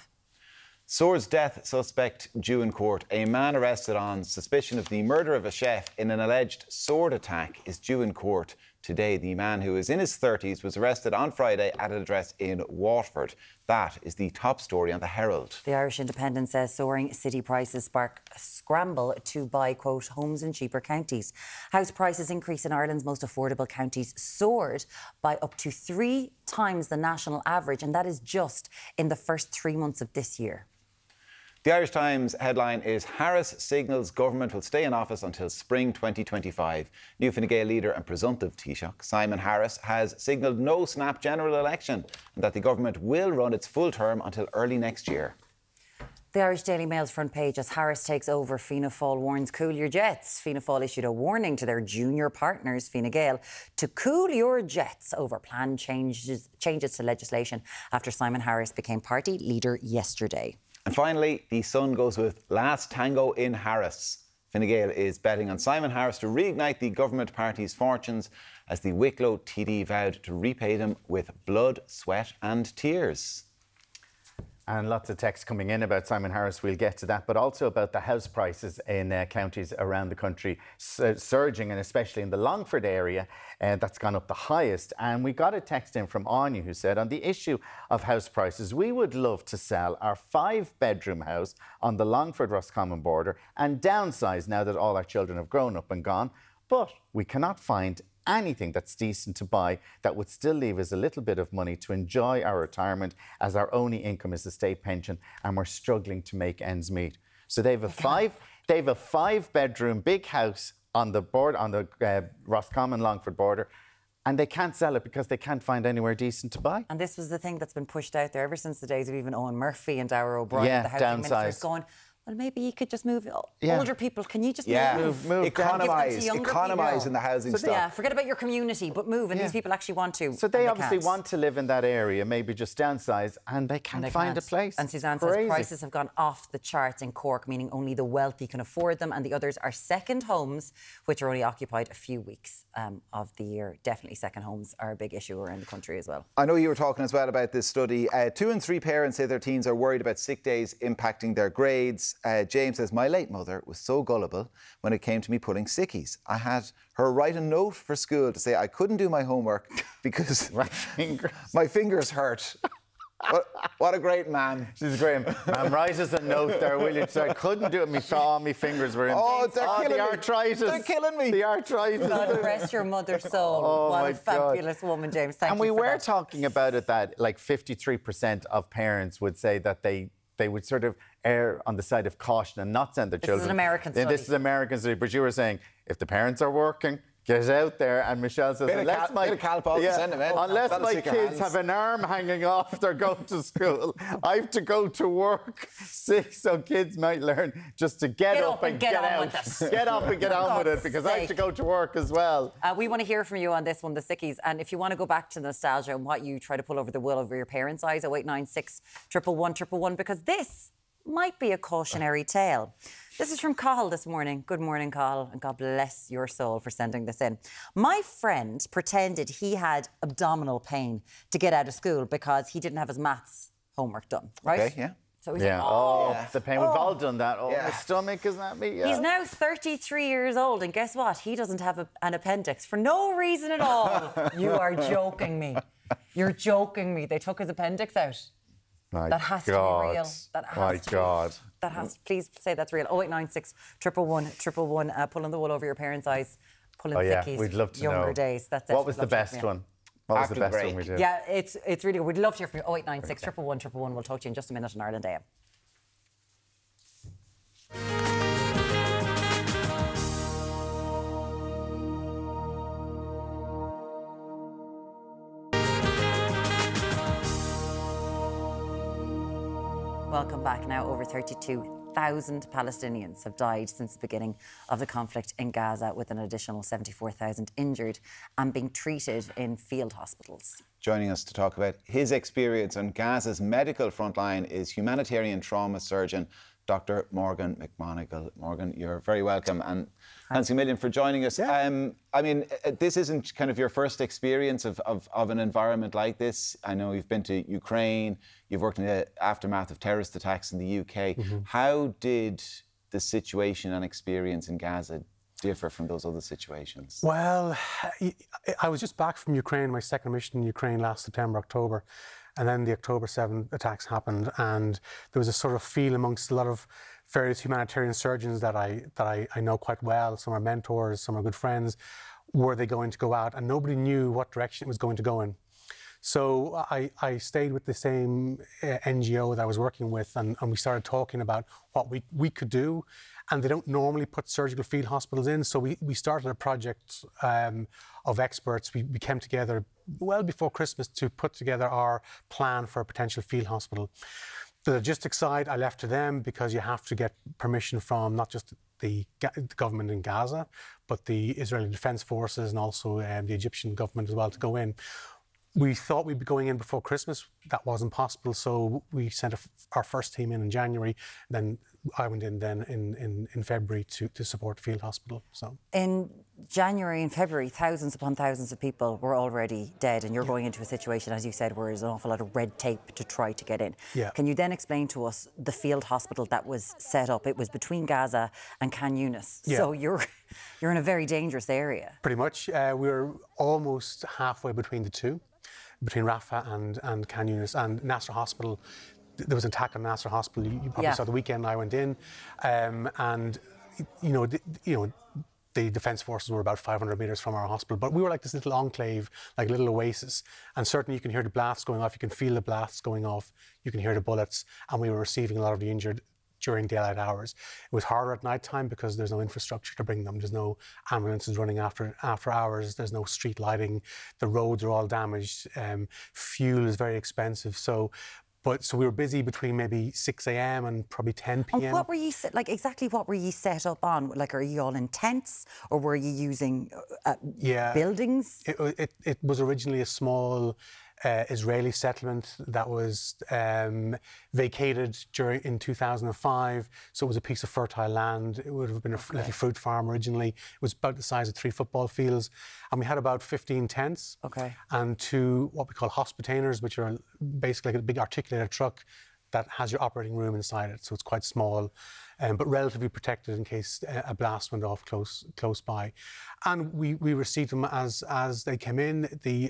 Swords death suspect due in court. A man arrested on suspicion of the murder of a chef in an alleged sword attack is due in court today. The man, who is in his 30s, was arrested on Friday at an address in Waterford. That is the top story on the Herald. The Irish Independent says soaring city prices spark a scramble to buy, quote, homes in cheaper counties. House prices increase in Ireland's most affordable counties soared by up to 3 times the national average, and that is just in the first 3 months of this year. The Irish Times headline is Harris signals government will stay in office until spring 2025. New Fine Gael leader and presumptive Taoiseach Simon Harris has signalled no snap general election and that the government will run its full term until early next year. The Irish Daily Mail's front page, as Harris takes over, Fianna Fáil warns cool your jets. Fianna Fáil issued a warning to their junior partners, Fine Gael, to cool your jets over planned changes to legislation after Simon Harris became party leader yesterday. And finally, the Sun goes with last tango in Harris. Fine Gael is betting on Simon Harris to reignite the government party's fortunes, as the Wicklow TD vowed to repay them with blood, sweat and tears. And lots of texts coming in about Simon Harris, we'll get to that, but also about the house prices in counties around the country surging, and especially in the Longford area, that's gone up the highest. And we got a text in from Anya who said, on the issue of house prices, we would love to sell our 5-bedroom house on the Longford-Roscommon border and downsize now that all our children have grown up and gone, but we cannot find anything that's decent to buy that would still leave us a little bit of money to enjoy our retirement, as our only income is the state pension and we're struggling to make ends meet. So they have a 5-bedroom big house on the Roscommon Longford border, and they can't sell it because they can't find anywhere decent to buy. And this was the thing that's been pushed out there ever since the days of even Owen Murphy and Darragh O'Brien, the housing ministers, going, well, maybe you could just move older people. Can you just move? Economise in the housing stock. Yeah, forget about your community, but move. And these people actually want to. So they obviously want to live in that area, maybe just downsize, and they can't find a place. And Suzanne says prices have gone off the charts in Cork, meaning only the wealthy can afford them, and the others are second homes, which are only occupied a few weeks of the year. Definitely second homes are a big issue around the country as well. I know you were talking as well about this study. 2 in 3 parents say their teens are worried about sick days impacting their grades. James says, my late mother was so gullible when it came to me pulling sickies. I had her write a note for school to say I couldn't do my homework because my fingers hurt. What a great man. She's great. Ma'am, write us a note there, will you? So I couldn't do it. My fingers were in. Oh, they're killing the me. arthritis. They're killing me. The arthritis. God rest your mother's soul. What a fabulous woman, James. Thank you. And we were talking about it that like 53% of parents would say that they would sort of err on the side of caution and not send their children. This is an American study. This is American study. But you were saying, if the parents are working, get out there. And Michelle says, unless my kids have an arm hanging off, they're going to school. I have to go to work sick, so kids might learn just to get up and get out. Get up and get on with it, because I have to go to work as well. We want to hear from you on this one, the sickies. And if you want to go back to nostalgia and what you try to pull over the wool over your parents' eyes, 0896 111 111, because this might be a cautionary tale. This is from Cathal this morning. Good morning, Cathal, and God bless your soul for sending this in. My friend pretended he had abdominal pain to get out of school because he didn't have his maths homework done, right? Okay, yeah. So he's like, the pain. We've all done that. My stomach, isn't that me? Yeah. He's now 33 years old, and guess what? He doesn't have an appendix for no reason at all. You are joking me. You're joking me. They took his appendix out. That has to be real. That has to, please say that's real. 0896 111 111. Pulling the wool over your parents' eyes. Pulling thickies. We'd love to younger know. days. That's it. What was the best one? What was the best one we did? Yeah, it's really good. We'd love to hear from you. 0896 111 111. We'll talk to you in just a minute on Ireland AM. Welcome back. Now, over 32,000 Palestinians have died since the beginning of the conflict in Gaza, with an additional 74,000 injured and being treated in field hospitals. Joining us to talk about his experience on Gaza's medical frontline is humanitarian trauma surgeon Dr. Morgan McMonigal. Morgan, you're very welcome, and thanks a million for joining us. Yeah. I mean, this isn't kind of your first experience of an environment like this. I know you've been to Ukraine, you've worked in the aftermath of terrorist attacks in the UK. Mm-hmm. How did the situation and experience in Gaza differ from those other situations? Well, I was just back from Ukraine, my second mission in Ukraine last September, October. And then the October 7 attacks happened, and there was a sort of feel amongst a lot of various humanitarian surgeons that I know quite well. Some are mentors, some are good friends. Were they going to go out? And nobody knew what direction it was going to go in. So I stayed with the same NGO that I was working with, and we started talking about what we could do. And they don't normally put surgical field hospitals in, so we started a project of experts. We came together well before Christmas to put together our plan for a potential field hospital. The logistics side I left to them, because you have to get permission from not just the government in Gaza, but the Israeli Defense Forces and also the Egyptian government as well to go in. We thought we'd be going in before Christmas. That wasn't possible, so we sent our first team in January. Then I went in then in February to support the field hospital. So in January and February, thousands upon thousands of people were already dead, and you're going into a situation, as you said, where there's an awful lot of red tape to try to get in. Yeah. Can you then explain to us the field hospital that was set up? It was between Gaza and Khan Yunis. Yeah. So you're in a very dangerous area. Pretty much. We're almost halfway between the two, between Rafah and Khan Yunis. And Nasser Hospital, there was an attack on Nasser Hospital. You probably saw the weekend I went in, and the Defence Forces were about 500 metres from our hospital, but we were like this little enclave, like a little oasis. And certainly you can hear the blasts going off, you can feel the blasts going off, you can hear the bullets, and we were receiving a lot of the injured during daylight hours. It was harder at night time because there's no infrastructure to bring them. There's no ambulances running after hours. There's no street lighting. The roads are all damaged. Fuel is very expensive. So we were busy between maybe 6 a.m. and probably 10 p.m. And what were you exactly? What were you set up on? Like, are you all in tents, or were you using buildings? It was originally a small Israeli settlement that was vacated in 2005. So it was a piece of fertile land. It would have been a little fruit farm originally. It was about the size of 3 football fields. And we had about 15 tents. Okay. And 2 what we call hospitaners, which are basically like a big articulated truck that has your operating room inside it. So it's quite small, but relatively protected in case a blast went off close by. And we received them as they came in. The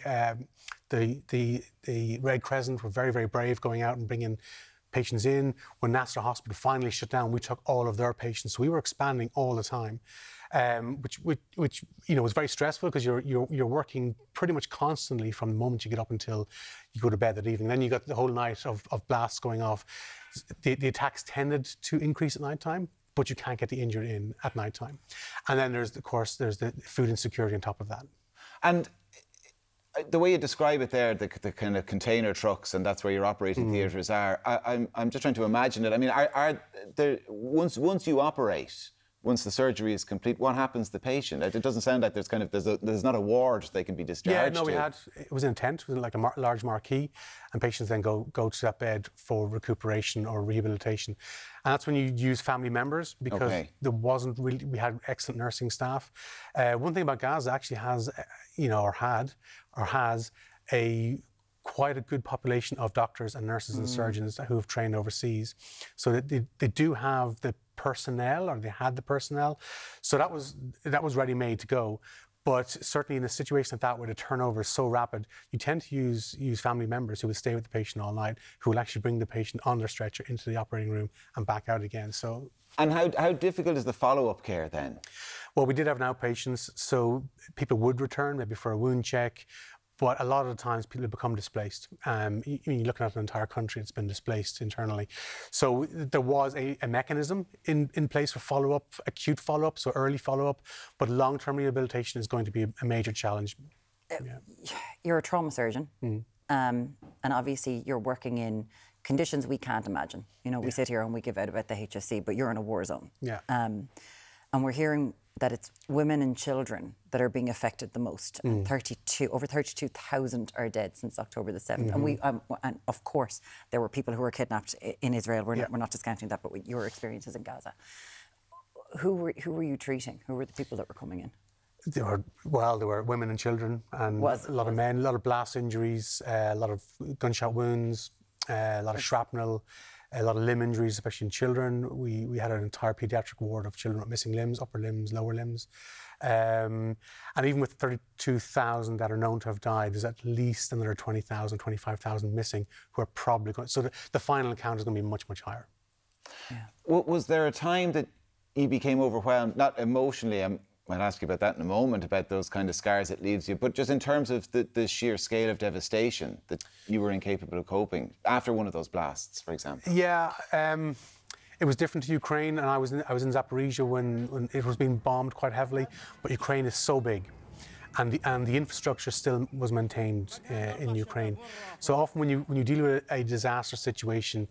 Red Crescent were very, very brave going out and bringing patients in. When Nasser Hospital finally shut down, we took all of their patients. So we were expanding all the time, which was very stressful because you're working pretty much constantly from the moment you get up until you go to bed that evening. Then you got the whole night of blasts going off. The attacks tended to increase at night time, but you can't get the injured in at night time. And then there's the food insecurity on top of that. And the way you describe it there, the kind of container trucks, and that's where your operating theatres are. I'm just trying to imagine it. I mean, are there, once you operate, once the surgery is complete, what happens to the patient? It doesn't sound like there's not a ward they can be discharged to. It was in a tent, it was like a large marquee, and patients then go to that bed for recuperation or rehabilitation. And that's when you use family members, because there wasn't really, we had excellent nursing staff. One thing about Gaza actually has, has quite a good population of doctors and nurses and surgeons who have trained overseas. So that they do have the personnel, or they had the personnel. So that was ready-made to go. But certainly in a situation like that, where the turnover is so rapid, you tend to use family members who will stay with the patient all night, who will actually bring the patient on their stretcher into the operating room and back out again. So. And how difficult is the follow-up care then? Well, we did have outpatients, so people would return maybe for a wound check, but a lot of the times people become displaced. You're looking at an entire country that's been displaced internally. So there was a mechanism in place for follow-up, acute follow-up, so early follow-up, but long-term rehabilitation is going to be a major challenge. You're a trauma surgeon, and obviously you're working in conditions we can't imagine. We sit here and we give out about the HSC, but you're in a war zone. Yeah. And we're hearing that it's women and children that are being affected the most. And over 32,000 are dead since October the 7th. And of course, there were people who were kidnapped in Israel. We're not discounting that, but your experiences in Gaza. Who were you treating? Who were the people that were coming in? There were women and children, and a lot of men, a lot of blast injuries, a lot of gunshot wounds, a lot of shrapnel, a lot of limb injuries, especially in children. We had an entire paediatric ward of children with missing limbs, upper limbs, lower limbs. And even with 32,000 that are known to have died, there's at least another 20,000, 25,000 missing who are probably going. So the final count is going to be much, much higher. Yeah. Was there a time that you became overwhelmed, not emotionally? I'll ask you about that in a moment, about those kind of scars it leaves you, but just in terms of the sheer scale of devastation that you were incapable of coping after one of those blasts, for example. Yeah, it was different to Ukraine, and I was in Zaporizhia when it was being bombed quite heavily, but Ukraine is so big. And the infrastructure still was maintained in Ukraine. So often when you deal with a disaster situation,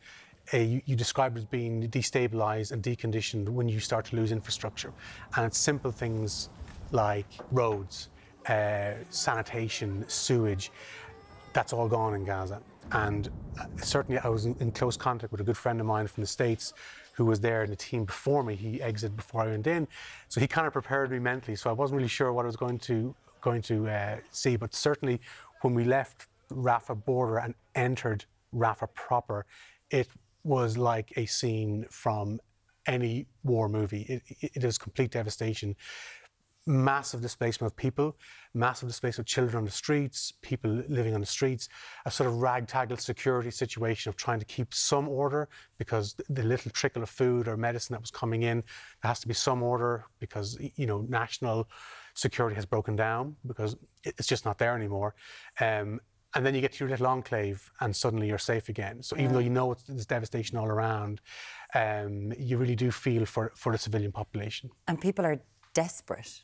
you describe it as being destabilised and deconditioned when you start to lose infrastructure. And it's simple things like roads, sanitation, sewage. That's all gone in Gaza. And certainly I was in close contact with a good friend of mine from the States who was there in the team before me. He exited before I went in. So he kind of prepared me mentally. So I wasn't really sure what I was going to see. But certainly when we left Rafah border and entered Rafah proper, it was like a scene from any war movie. It is complete devastation. Massive displacement of people, massive displacement of children on the streets, people living on the streets, a sort of ragtag security situation of trying to keep some order because the little trickle of food or medicine that was coming in, there has to be some order because, national security has broken down because it's just not there anymore. And then you get to your little enclave and suddenly you're safe again. So even though you know there's devastation all around, you really do feel for the civilian population. And people are desperate.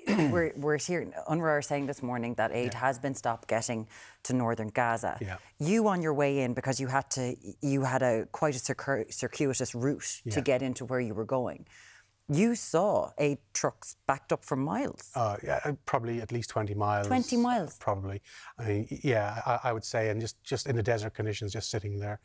We're hearing, UNRWA are saying this morning that aid has been stopped getting to northern Gaza. Yeah. You on your way in, because you had quite a circuitous route to get into where you were going. You saw aid trucks backed up for miles. Probably at least 20 miles. 20 miles? Probably. I mean, yeah, I would say, and just in the desert conditions, just sitting there.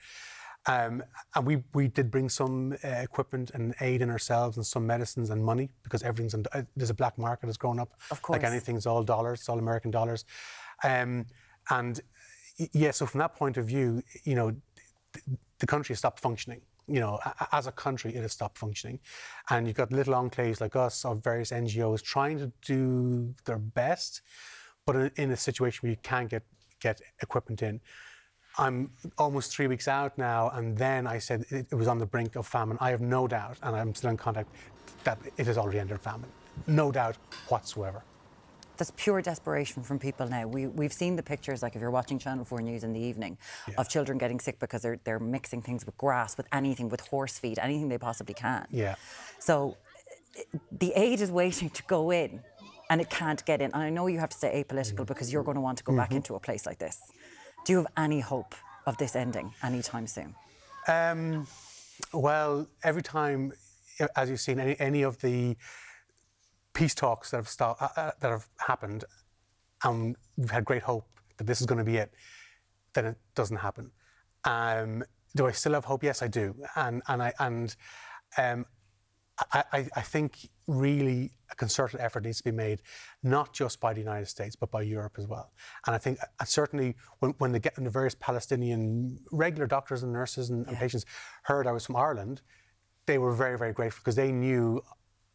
And we did bring some equipment and aid in ourselves and some medicines and money, because everything's there's a black market that's grown up. Of course. Like anything's all dollars, it's all American dollars. And yeah, so from that point of view, you know, the country has stopped functioning. You know, as a country, it has stopped functioning. And you've got little enclaves like us of various NGOs trying to do their best, but in a situation where you can't get equipment in. I'm almost 3 weeks out now, and then I said it was on the brink of famine. I have no doubt, and I'm still in contact, that it has already entered famine. No doubt whatsoever. There's pure desperation from people now. We've seen the pictures, like if you're watching Channel 4 News in the evening, of children getting sick because they're mixing things with grass, with anything, with horse feed, anything they possibly can. Yeah. So the aid is waiting to go in, and it can't get in. And I know you have to stay apolitical because you're going to want to go back into a place like this. Do you have any hope of this ending anytime soon? Well, every time, as you've seen, any of the peace talks that have happened, and we've had great hope that this is going to be it, then it doesn't happen. Do I still have hope? Yes, I do. And I think really a concerted effort needs to be made, not just by the United States, but by Europe as well. And I think certainly when the various Palestinian regular doctors and nurses and patients heard I was from Ireland, they were very, very grateful, because they knew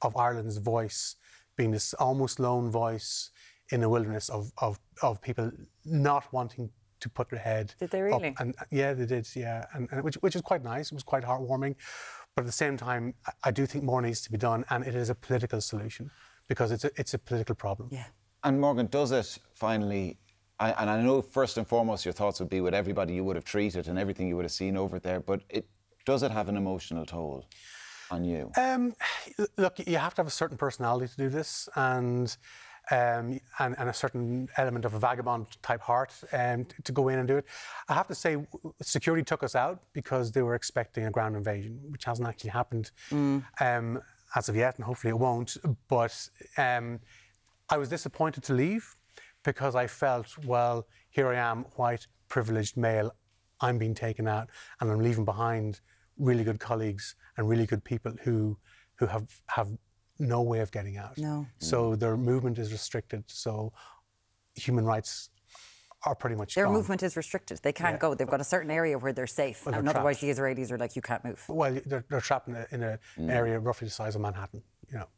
of Ireland's voice being this almost lone voice in the wilderness of people not wanting to put their head Did they really? up. And yeah, they did, yeah. And which is quite nice. It was quite heartwarming. But at the same time, I do think more needs to be done, and it is a political solution, because it's a political problem. Yeah. And Morgan, does it finally, and I know first and foremost your thoughts would be with everybody you would have treated and everything you would have seen over there, but does it have an emotional toll on you? Look, you have to have a certain personality to do this, and a certain element of a vagabond type heart to go in and do it. I have to say, security took us out because they were expecting a ground invasion, which hasn't actually happened as of yet, and hopefully it won't. But I was disappointed to leave, because I felt, well, here I am, white, privileged male, I'm being taken out, and I'm leaving behind really good colleagues and really good people who have no way of getting out. No. So their movement is restricted. So human rights are pretty much Their gone. movement is restricted. They can't go. They've got a certain area where they're safe, Well, and they're otherwise the Israelis are like, you can't move. Well, they're trapped in an area roughly the size of Manhattan. You know.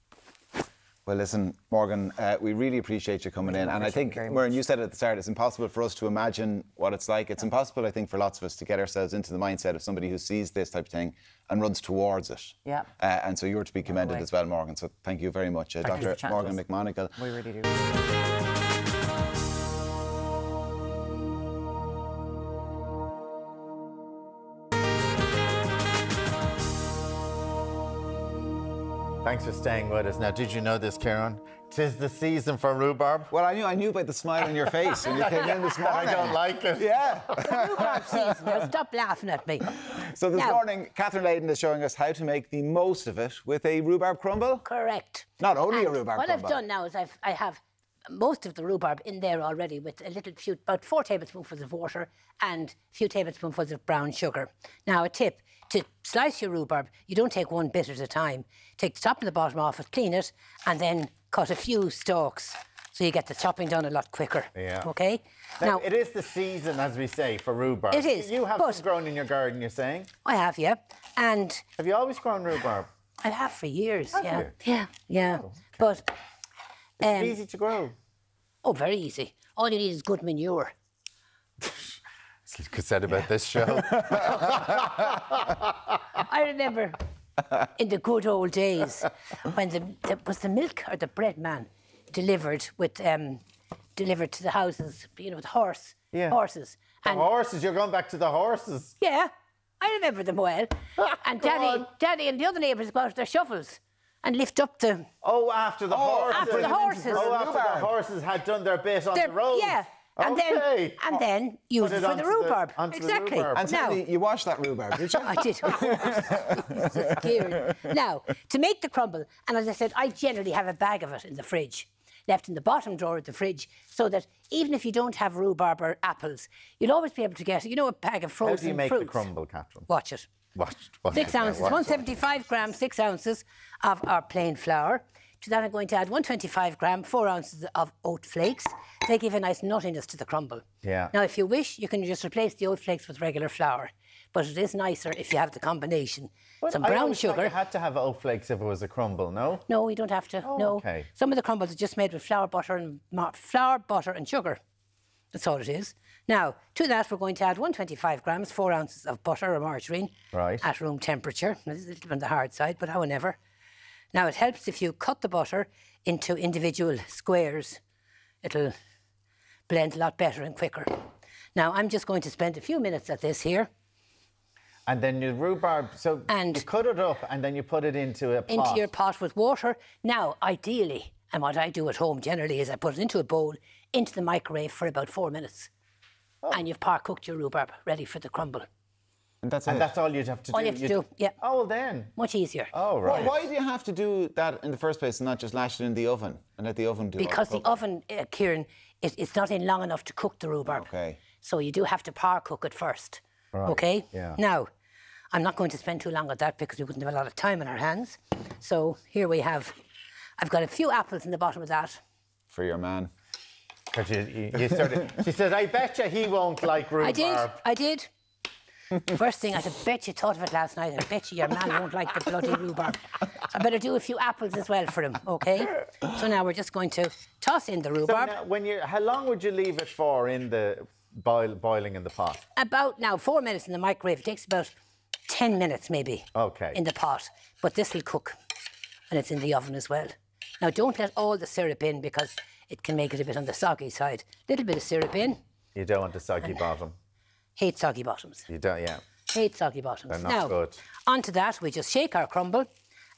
Well, listen, Morgan, we really appreciate you coming in. And I think, Muireann, you said at the start, it's impossible for us to imagine what it's like. It's impossible, I think, for lots of us to get ourselves into the mindset of somebody who sees this type of thing and runs towards it. Yeah. And so you're to be commended as well, Morgan. So thank you very much, Dr. Morgan McMonigal. We really do. Thanks for staying with us. Now, did you know this, Kieran? 'Tis the season for rhubarb. Well, I knew by the smile on your face when you came in this morning. I don't like it. Yeah. Rhubarb season. Now stop laughing at me. So this morning, Catherine Layden is showing us how to make the most of it with a rhubarb crumble. Correct. Not only a rhubarb what crumble. What I've done now is I have most of the rhubarb in there already with about 4 tablespoonfuls of water and a few tablespoonfuls of brown sugar. Now, a tip, to slice your rhubarb, you don't take one bit at a time. Take the top and the bottom off it, clean it, and cut a few stalks, so you get the chopping done a lot quicker. Yeah. Okay? Now, it is the season, as we say, for rhubarb. It is. You have some grown in your garden, you're saying? I have, yeah. And have you always grown rhubarb? I have for years, yeah. You? Yeah. Oh, okay. But it's easy to grow. Oh, very easy. All you need is good manure. You could say about this show. I remember in the good old days when was the milk or the bread man delivered with delivered to the houses, you know, with horses. The horses, you're going back to the horses. Yeah, I remember them well. And Daddy and the other neighbours go out with their shovels and lift up the... Oh, after the horses. After the horses. Oh, after the horses had done their bit on the road. Yeah. And then use it for the rhubarb. Exactly. And tell me, you washed that rhubarb, did you? I did. So scared. Now, to make the crumble, and as I said, I generally have a bag of it in the fridge, left in the bottom drawer of the fridge, so that even if you don't have rhubarb or apples, you'll always be able to get, you know, a bag of frozen fruits. How do you make the crumble, Catherine? Watch it. Watch 6 ounces, 175 grams, 6 ounces of our plain flour. To that I'm going to add 125 gram, 4 ounces of oat flakes. They give a nice nuttiness to the crumble. Yeah. Now, if you wish, you can just replace the oat flakes with regular flour. But it is nicer if you have the combination. Some brown sugar. You had to have oat flakes if it was a crumble, no? No, you don't have to. Oh, no. okay. Some of the crumbles are just made with flour, butter, and sugar. That's all it is. Now, to that, we're going to add 125 grams, 4 ounces of butter or margarine. Right. At room temperature. It's a little bit on the hard side, but however. Now, it helps if you cut the butter into individual squares. It'll blend a lot better and quicker. Now, I'm just going to spend a few minutes at this here. And then the rhubarb, so you cut it up and then you put it into a pot. Into your pot with water. Now, ideally, and what I do at home generally is I put it into a bowl, into the microwave for about 4 minutes. Oh. And you've par-cooked your rhubarb, ready for the crumble. And that's And that's all you'd have to do? All you have to do, yeah. Oh, well then. Much easier. Oh, right. Why do you have to do that in the first place and not just lash it in the oven and let the oven do it? Because the oven, Kieran, it's not in long enough to cook the rhubarb. Okay. So you do have to par-cook it first. Right. Okay? Yeah. Now, I'm not going to spend too long on that because we wouldn't have a lot of time on our hands. So here we have, I've got a few apples in the bottom of that. For your man. She said, I bet you he won't like rhubarb. I did. First thing, I said, bet you thought of it last night. I bet you your man won't like the bloody rhubarb. I better do a few apples as well for him, okay? So now we're just going to toss in the rhubarb. So now, how long would you leave it for in the boiling in the pot? About now 4 minutes in the microwave. It takes about 10 minutes maybe. Okay. In the pot. But this will cook, and it's in the oven as well. Now don't let all the syrup in because it can make it a bit on the soggy side. Little bit of syrup in. You don't want a soggy bottom. Hate soggy bottoms. You don't, yeah. Hate soggy bottoms. They're not now, good. Onto that, we just shake our crumble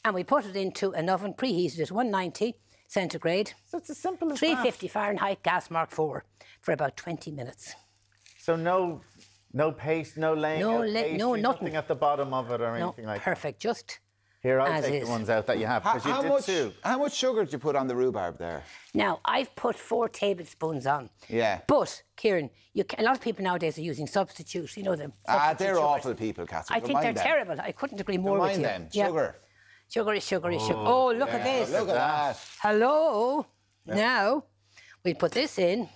and we put it into an oven preheated at 190 centigrade. So it's as simple as 350 Fahrenheit, gas mark 4, for about 20 minutes. So no paste, no laying out pastry, nothing. nothing at the bottom of it or anything like that? Perfect, just Here, I'll as take is. the ones out that you have, because you did two. How much sugar did you put on the rhubarb there? Now, I've put 4 tablespoons on. Yeah. But, Kieran, a lot of people nowadays are using substitutes, you know them. They're awful people, Catherine. I think they're terrible. I couldn't agree more with you. Them. Sugar. Sugar is sugar is sugar. Oh, look at this. Look at that. Hello. Yeah. Now, we put this in.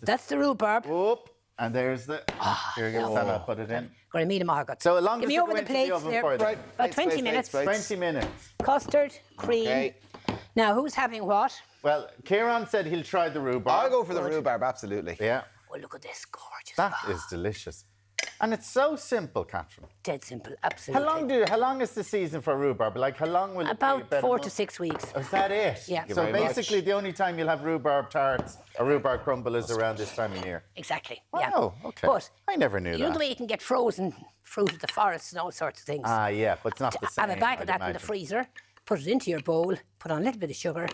That's the rhubarb. Whoop. And there's the... here you go, I'll put it in. So long give as me it over go the into plates oven there. for you. Right. About 20 minutes. 20 minutes. Custard, cream. Okay. Now, who's having what? Well, Kieran said he'll try the rhubarb. I'll go for the rhubarb, absolutely. Yeah. Oh, look at this, gorgeous. That is delicious. And it's so simple, Catherine. Dead simple, absolutely. How long is the season for rhubarb? Like, how long will it be? About 4 to 6 weeks. Is that it? Yeah. So basically, the only time you'll have rhubarb tarts or rhubarb crumble is around this time of year. Exactly. Wow, yeah. okay. But I never knew that. You know the way you can get frozen fruit of the forest and all sorts of things. Ah, yeah, but it's not the same. Have a bag of that in the freezer. Put it into your bowl. Put on a little bit of sugar.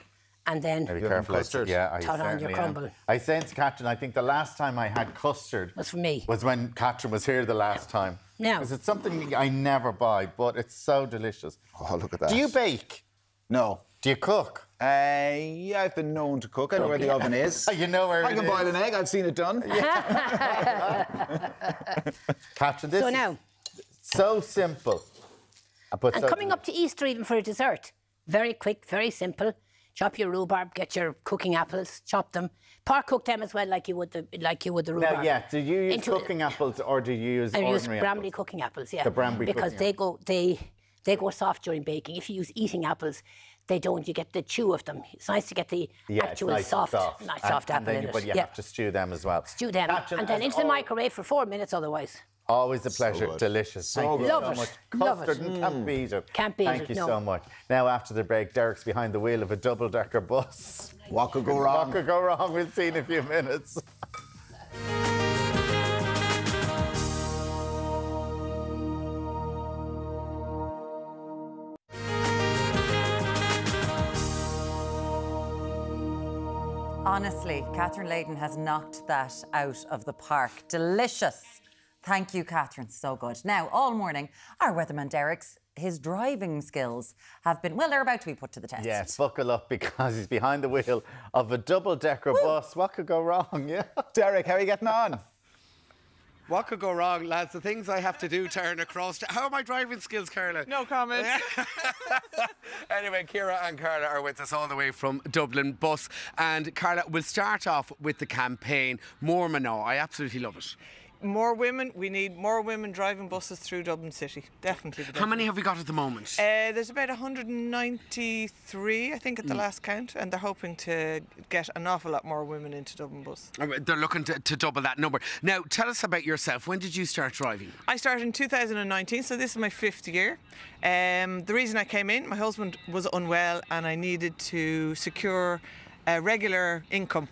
And then be careful. tot on your crumble. I said to Catherine, I think the last time I had custard was for me. Was when Catherine was here the last time. Now, because it's something I never buy, but it's so delicious. Oh, look at that. Do you bake? No. Do you cook? Yeah, I've been known to cook. I know where the oven is. You know where it is. I can boil an egg. I've seen it done. Catherine, this now, is so simple. And coming up to Easter even for a dessert. Very quick, very simple. Chop your rhubarb, get your cooking apples, chop them. Par-cook them as well, like you would the rhubarb. Now, yeah, do you use cooking apples or do you use ordinary apples? I use Bramley cooking apples, yeah. The Bramley because cooking they They go soft during baking. If you use eating apples, they don't. You get the chew of them. It's nice to get the actual nice soft apple in it. But you have to stew them as well. Stew them, and then into the microwave for 4 minutes otherwise. Always a pleasure. Delicious. Thank you so much. Custard and can't beat it. Can't beat it, Thank you so much. Now, after the break, Deric's behind the wheel of a double-decker bus. What could go wrong? What could go wrong? We'll see in a few minutes. Honestly, Catherine Layden has knocked that out of the park. Delicious. Thank you, Catherine. So good. Now, all morning, our weatherman Deric's, his driving skills have been, well, they're about to be put to the test. Yes, buckle up because he's behind the wheel of a double-decker bus. What could go wrong? Yeah. Deric, how are you getting on? What could go wrong, lads? The things I have to do turn across. How are my driving skills, Carla? No comment. Anyway, Ciara and Carla are with us all the way from Dublin Bus. And Carla, we'll start off with the campaign, More Manor. I absolutely love it. More women. We need more women driving buses through Dublin City. Definitely. How many have we got at the moment? There's about 193, I think, at the last count, and they're hoping to get an awful lot more women into Dublin Bus. They're looking to double that number. Now, tell us about yourself. When did you start driving? I started in 2019, so this is my 5th year. The reason I came in, my husband was unwell, and I needed to secure a regular income.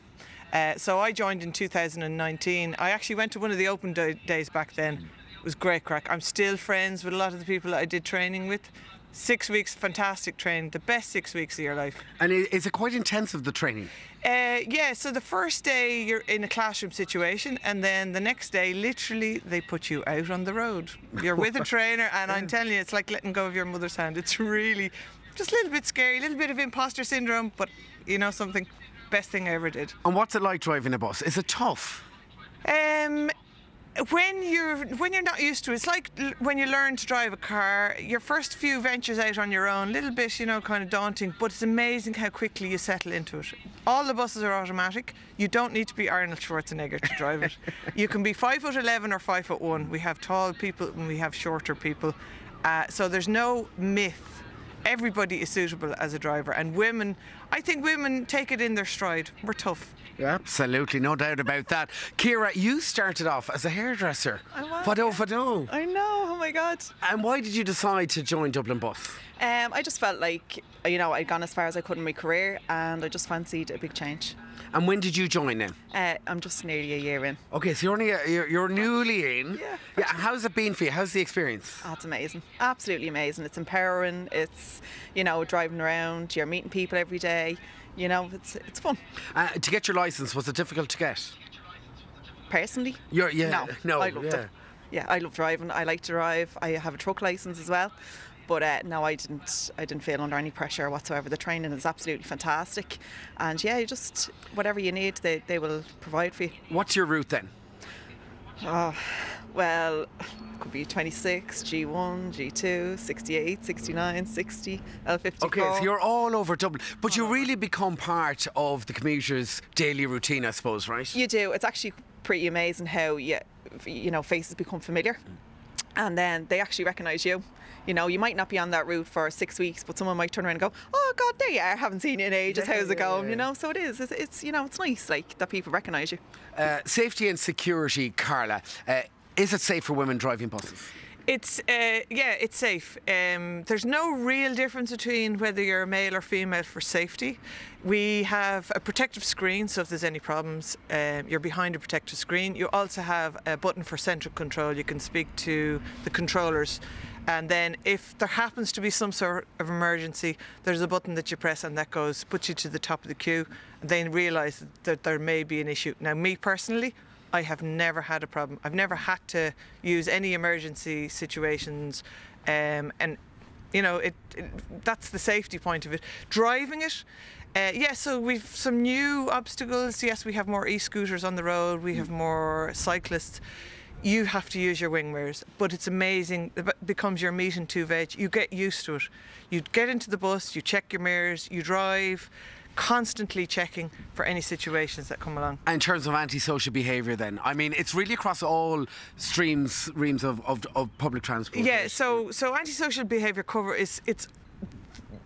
So I joined in 2019. I actually went to one of the open days back then. It was great crack. I'm still friends with a lot of the people that I did training with. 6 weeks, fantastic training, the best 6 weeks of your life. And is it quite intensive, the training? Yeah, so the first day you're in a classroom situation, and then the next day, literally, they put you out on the road. You're with a trainer, and I'm telling you, it's like letting go of your mother's hand. It's really just a little bit scary, a little bit of imposter syndrome, but you know something? Best thing I ever did. And what's it like driving a bus? Is it tough? When you're not used to it, it's like when you learn to drive a car. Your first few ventures out on your own, a little bit, you know, kind of daunting, but it's amazing how quickly you settle into it. All the buses are automatic. You don't need to be Arnold Schwarzenegger to drive it. You can be 5'11" or 5'1". We have tall people and we have shorter people. So there's no myth. Everybody is suitable as a driver, and women, I think women take it in their stride. We're tough. Absolutely, no doubt about that. Ciara, you started off as a hairdresser. I was. Fado. I know, oh my God. And why did you decide to join Dublin Bus? I just felt like, you know, I'd gone as far as I could in my career, and I just fancied a big change. And when did you join then? I'm just nearly a year in. Okay, so you're newly in. Yeah. How's it been for you? How's the experience? Oh, it's amazing. Absolutely amazing. It's empowering. It's, you know, driving around. You're meeting people every day. You know, it's fun. To get your licence, was it difficult to get? Personally? No. I loved it. Yeah, I love driving. I like to drive. I have a truck licence as well. But no, I didn't feel under any pressure whatsoever. The training is absolutely fantastic. And yeah, you just, whatever you need, they will provide for you. What's your route then? Oh, well, it could be 26, G1, G2, 68, 69, 60, L54. Okay, so you're all over Dublin. But you really become part of the commuter's daily routine, I suppose, right? You do. It's actually pretty amazing how, you know, faces become familiar. And then they actually recognise you. You know, you might not be on that route for 6 weeks, but someone might turn around and go, "Oh God, there you are! Haven't seen you in ages. How's it going?" You know, so it is. It's you know, it's nice, like that people recognise you. Safety and security, Carla. Is it safe for women driving buses? It's it's safe. There's no real difference between whether you're a male or female for safety. We have a protective screen, so if there's any problems, you're behind a protective screen. You also have a button for central control. You can speak to the controllers. And then if there happens to be some sort of emergency, there's a button that you press and that puts you to the top of the queue. And then realise that there may be an issue. Now, me personally, I have never had a problem. I've never had to use any emergency situations. And, you know, that's the safety point of it. Driving it, so we've some new obstacles. Yes, we have more e-scooters on the road. We have more cyclists. You have to use your wing mirrors, but it's amazing. It becomes your meat and two veg. You get used to it. You get into the bus, you check your mirrors, you drive constantly checking for any situations that come along. In terms of antisocial behaviour then, I mean, it's really across all reams of public transport. Yeah, so antisocial behaviour cover it's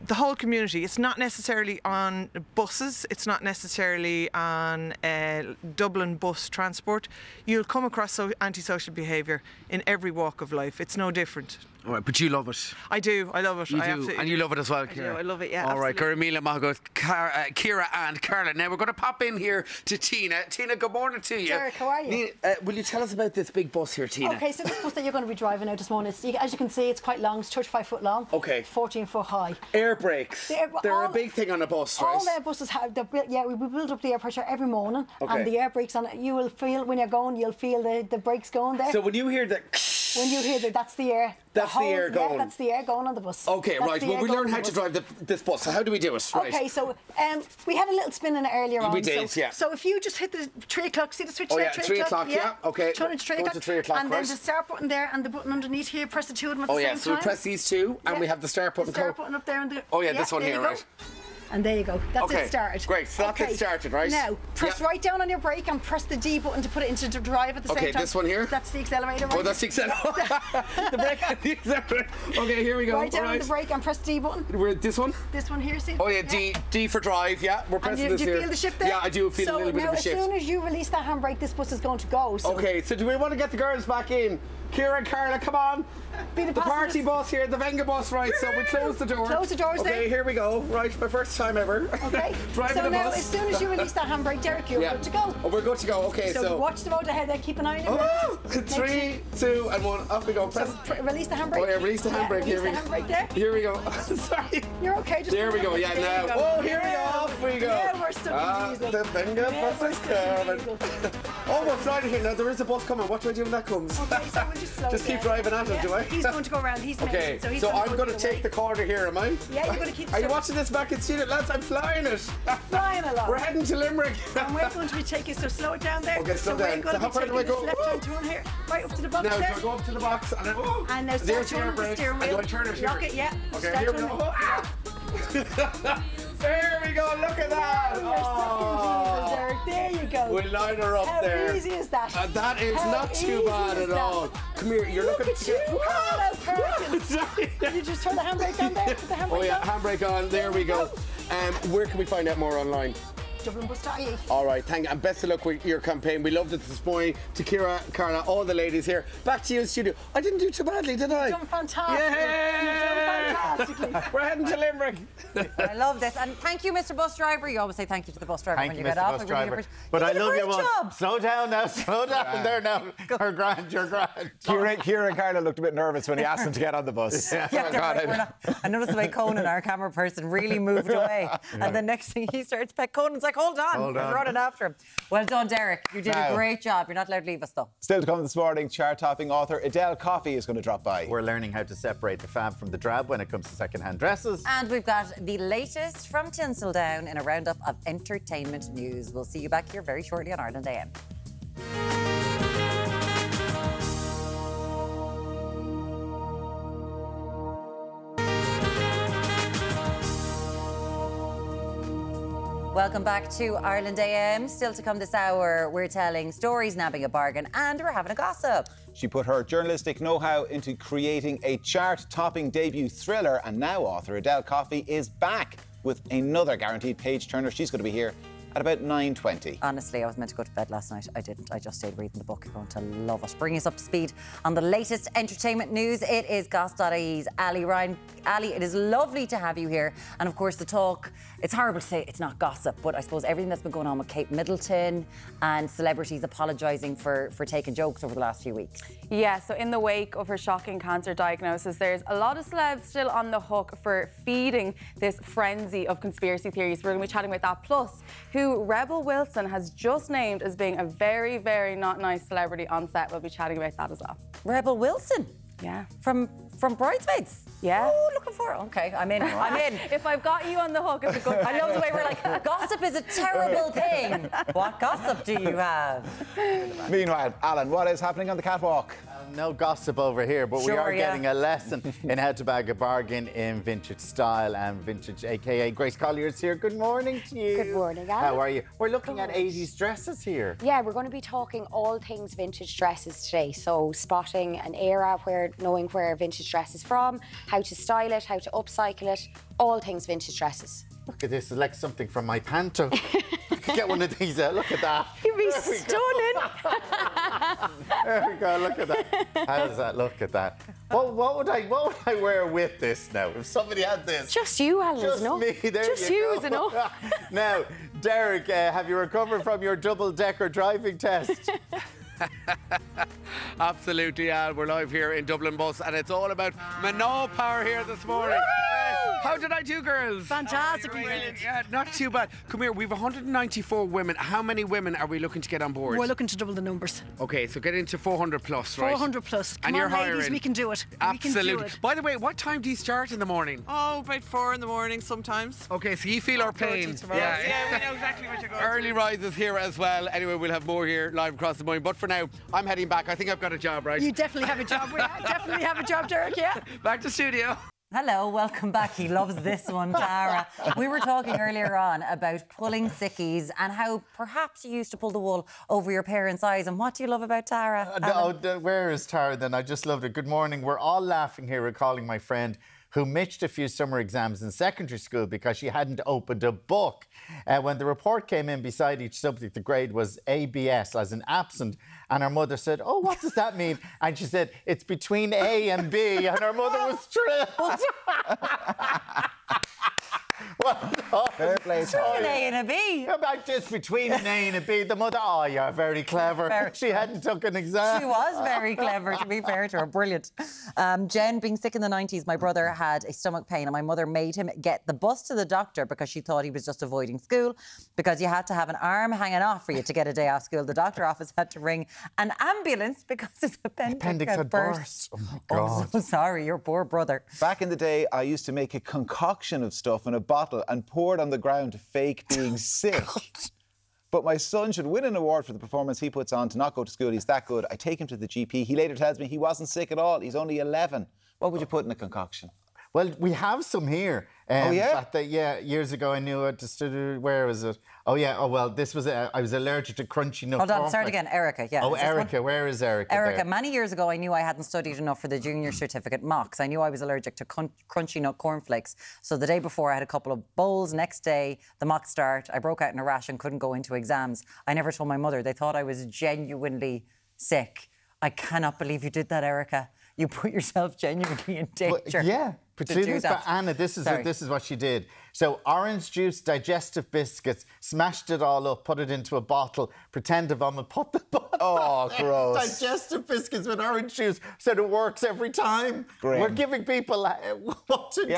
the whole community. It's not necessarily on buses, it's not necessarily on Dublin bus transport. You'll come across antisocial behaviour in every walk of life. It's no different. All right, but you love it. I do. I love it. You do, absolutely and you love it as well, I do. Ciara. I love it, yeah. All right, absolutely. Gurmila Mahagot, Ciara and Carla. Now we're going to pop in here to Tina. Tina, good morning to you. Deric, how are you? Will you tell us about this big bus here, Tina? Okay, so this bus that you're going to be driving out this morning, as you can see, it's quite long. It's 35 foot long. Okay. 14 foot high. Air brakes. They're a big thing on a bus, right? All their buses have, we build up the air pressure every morning, Okay. and the air brakes on it. You will feel when you're going, you'll feel the brakes going there. So when you hear the... When you hear that, that's the air. That's the air going. Yeah, that's the air going on the bus. Okay, That's right. the Well, air we going learned on how the to bus. drive this bus. So how do we do it? Right. Okay, so we had a little spin in it earlier on. We did, so, yeah. So if you just hit the 3 o'clock, see the switch Oh, there? yeah, 3 o'clock, yeah, okay. Turn it to 3 Go o'clock. to 3 o'clock, and right. then the start button there and the button underneath here, press the two of them at the Oh, same yeah, time. so we press these two and we have the start button. The start button up there. And the, Oh, yeah, this one there here, you go. right. And there you go. That's Okay, it started. great, so that's it started, right? Now, press Yeah. right down on your brake and press the D button to put it into the drive at the same time. Okay, this one here? That's the accelerator, right? Oh, that's the accelerator. The brake and the accelerator. Okay, here we go. Right down All on the brake and press D button. We're this one? This one here, see? Oh, yeah, D for drive, yeah. We're pressing And this do you here. feel the shift there? Yeah, I do feel a little bit of a shift. So now, as soon as you release that handbrake, this bus is going to go. So Okay, so do we want to get the girls back in? Ciara and Carla, come on. Be the party passengers. bus here, the Venga bus, right? So we close the door. Close the doors okay, there. here we go. Right, my first time ever. Okay. Driving so a now, bus. as soon as you release that handbrake, Deric, you're good to go. Oh, we're good to go. Okay, so watch the road ahead there. Keep an eye on your oh, mirrors. 3, 2, and 1. Off we go. Press. Release the handbrake. Oh yeah, release the handbrake. Release the handbrake there. Here we go. Sorry. You're okay. Just There we go. Yeah, there now. you go. Oh, here we go. Off we go. Yeah, we're stuck in diesel. The Venga bus is coming. Oh, we're flying here now. There is a bus coming. What do I do when that comes? Okay, so we'll just slow Just keep down. driving at it, do I? He's going to go around. He's Okay, amazing, so I'm going going to take the corner here, am I? Yeah, you're going to keep. Are you watching this back in studio? Lads, I'm flying it. Flying along. We're heading to Limerick. And we're going to be taking, so slow it down there. Okay, slow so down. we're going So how to far be do I taking go? this left-hand turn here, right up to the box Now, do there. I go up to the box and then, oh, And now there's start turning the brake. steering And do wheel. I turn it here? Lock it, yeah. Okay, Start here we turning go. it. Ah! There we go, look at that. You're stuck in diesel, Deric. There you go. We'll line her up How there. easy is that? That is How not too easy bad is at that? all. Come here, you're Look looking at you. Hello, Perkins. Sorry. Did you just turn the handbrake on there? Put the handbrake Oh yeah, on. handbrake on. There we go. Where can we find out more online? DublinBus.ie. All right, thank you, and best of luck with your campaign. We loved it this morning. To Ciara, Carla, all the ladies here. Back to you in studio. I didn't do too badly, did I? You've done fantastic. Yay! You've done fantastically. We're heading to Limerick. I love this. And thank you, Mr. Bus Driver. You always say thank you to the bus driver Thank when you, you get Mr. off. Bus I really Driver. appreciate- But You I did a love your great one. job. Slow down now, slow down there now. You're grand, you're grand. Ciara and Carla looked a bit nervous when he asked them to get on the bus. Yeah, Oh, they're God, like, we're not- I noticed the way Conan, our camera person, really moved away. And the next thing he starts, Conan's like, hold on. We're running after him. Well done, Deric. You did a great job. You're not allowed to leave us, though. Still to come this morning, chart-topping author Adele Coffey is going to drop by. We're learning how to separate the fab from the drab when it comes to second-hand dresses. And we've got the latest from Tinseldown in a roundup of entertainment news. We'll see you back here very shortly on Ireland AM. Welcome back to Ireland AM. Still to come this hour, we're telling stories, nabbing a bargain, and we're having a gossip. She put her journalistic know-how into creating a chart-topping debut thriller, and now author Adele Coffey is back with another guaranteed page-turner. She's going to be here at about 9:20. Honestly, I was meant to go to bed last night. I didn't. I just stayed reading the book. You're going to love it. Bringing us up to speed on the latest entertainment news. It is Goss.ie's Ali Ryan. Ali, it is lovely to have you here. And of course, the talk, it's horrible to say it's not gossip, but I suppose everything that's been going on with Kate Middleton and celebrities apologising for taking jokes over the last few weeks. Yeah, so in the wake of her shocking cancer diagnosis, there's a lot of celebs still on the hook for feeding this frenzy of conspiracy theories. We're going to be chatting about that. Plus, who Rebel Wilson has just named as being a very, very not nice celebrity on set. We'll be chatting about that as well. Rebel Wilson? Yeah. From Bridesmaids? Yeah. Oh, looking for it. Okay, I'm in. I'm in. If I've got you on the hook, it's a good I love the way we're like, gossip is a terrible thing. What gossip do you have? Meanwhile, Alan, what is happening on the catwalk? no gossip over here, but we Sure, are yeah. getting a lesson in how to bag a bargain in vintage style and vintage, aka Grace Collier's here. Good morning to you. Good morning, Alan. How are you? We're looking at 80s dresses here. Yeah, we're going to be talking all things vintage dresses today. So spotting an era, knowing where vintage dress is from, how to style it, how to upcycle it, all things vintage dresses. Look at this, it's like something from my panto. I could get one of these out. Look at that. You'd be There we go. stunning. There we go, look at that. How does that look at that? What would I wear with this now? If somebody had this. Just you, Alan, Just is enough. me, there Just you you go. is enough. Now, Deric, have you recovered from your double-decker driving test? Absolutely, Al. We're live here in Dublin Bus, and it's all about Manol Power here this morning. How did I do, girls? Fantastically brilliant. Yeah, not too bad. Come here, we've 194 women. How many women are we looking to get on board? We're looking to double the numbers. Okay, so get into 400 plus, right? 400 plus. Come And you're on, ladies, hiring. we can do it. Absolutely. We can do it. By the way, what time do you start in the morning? Oh, about 4 in the morning sometimes. Okay, so you feel our pain. Yeah, we know exactly what you're going Early rises here as well. Anyway, we'll have more here live across the morning. But for now, I'm heading back. I think I've got a job, right? You definitely have a job. We definitely have a job, Deric, yeah. Back to studio. Hello, welcome back. He loves this one, Tara. We were talking earlier on about pulling sickies and how perhaps you used to pull the wool over your parents' eyes. And what do you love about Tara? Where is Tara then? I just loved it. Good morning. We're all laughing here, recalling my friend who missed a few summer exams in secondary school because she hadn't opened a book. When the report came in, beside each subject, the grade was ABS, as in absent. And her mother said, "Oh, what does that mean?" And she said, "It's between A and B." And her mother was thrilled. Well, Fair play, Tara. An A and a B. About just between an A and a B. The mother, "Oh, you're very clever." She hadn't took an exam. She was very clever, to be fair to her. Brilliant. Jen, being sick in the 90s, my brother had a stomach pain and my mother made him get the bus to the doctor because she thought he was just avoiding school, because you had to have an arm hanging off for you to get a day off school. The doctor office had to ring an ambulance because his appendix had burst. Oh, my God. I'm so sorry, your poor brother. Back in the day, I used to make a concoction of stuff in a bottle and pour it on the ground to fake being sick. But my son should win an award for the performance he puts on to not go to school. He's that good. I take him to the GP. He later tells me he wasn't sick at all. He's only 11. What would you put in a concoction? Well, we have some here. Oh, yeah? Years ago I knew it. Where was it? Oh, yeah. Oh, well, this was... I was allergic to crunchy nut. Hold on, start again. Erica, yeah. Oh, Is this one? Erica. Where is Erica? Erica, there? many years ago, I knew I hadn't studied enough for the junior certificate mocks. I knew I was allergic to crunchy nut cornflakes. So the day before, I had a couple of bowls. Next day, the mock start, I broke out in a rash and couldn't go into exams. I never told my mother. They thought I was genuinely sick. I cannot believe you did that, Erica. You put yourself genuinely in danger. Yeah. But see this, but Anna, this Sorry. is what she did. So orange juice, digestive biscuits, smashed it all up, put it into a bottle, pretend to vomit, put the bottle. Oh, gross. Digestive biscuits with orange juice, said it works every time. Grim. We're giving people what to do.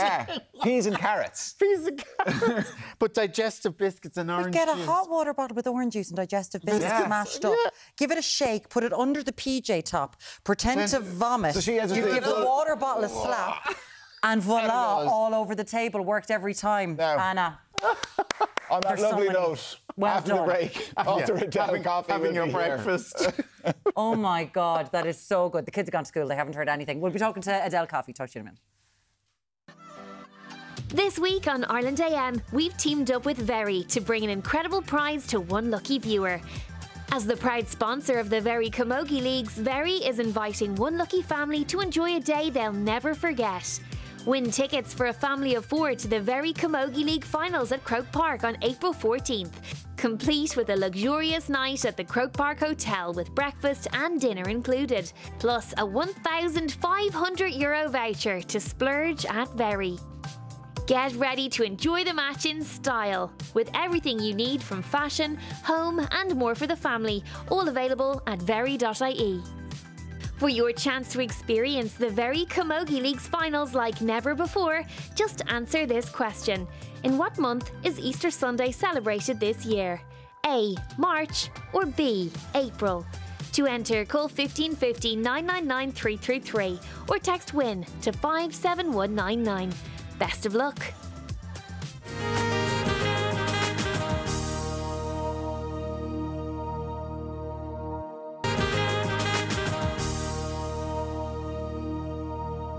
Peas and carrots. Peas and carrots. But digestive biscuits and orange Get a juice. hot water bottle with orange juice and digestive biscuits smashed up. Give it a shake, put it under the PJ top, pretend to vomit. So she has you give the water bottle a slap. And voila, all over the table, worked every time. Now, Anna. On that lovely note, after the break, after a down coffee, having your breakfast. Oh my God, that is so good. The kids have gone to school, they haven't heard anything. We'll be talking to Adele Coffey. Talk to you in a minute. This week on Ireland AM, we've teamed up with Very to bring an incredible prize to one lucky viewer. As the proud sponsor of the Very Camogie Leagues, Very is inviting one lucky family to enjoy a day they'll never forget. Win tickets for a family of 4 to the Very Camogie League finals at Croke Park on April 14th. Complete with a luxurious night at the Croke Park Hotel with breakfast and dinner included, plus a €1,500 voucher to splurge at Very. Get ready to enjoy the match in style, with everything you need from fashion, home and more for the family, all available at very.ie. For your chance to experience the Very Camogie League's finals like never before, just answer this question. In what month is Easter Sunday celebrated this year? A. March or B. April? To enter, call 1550 999 333 or text WIN to 57199. Best of luck.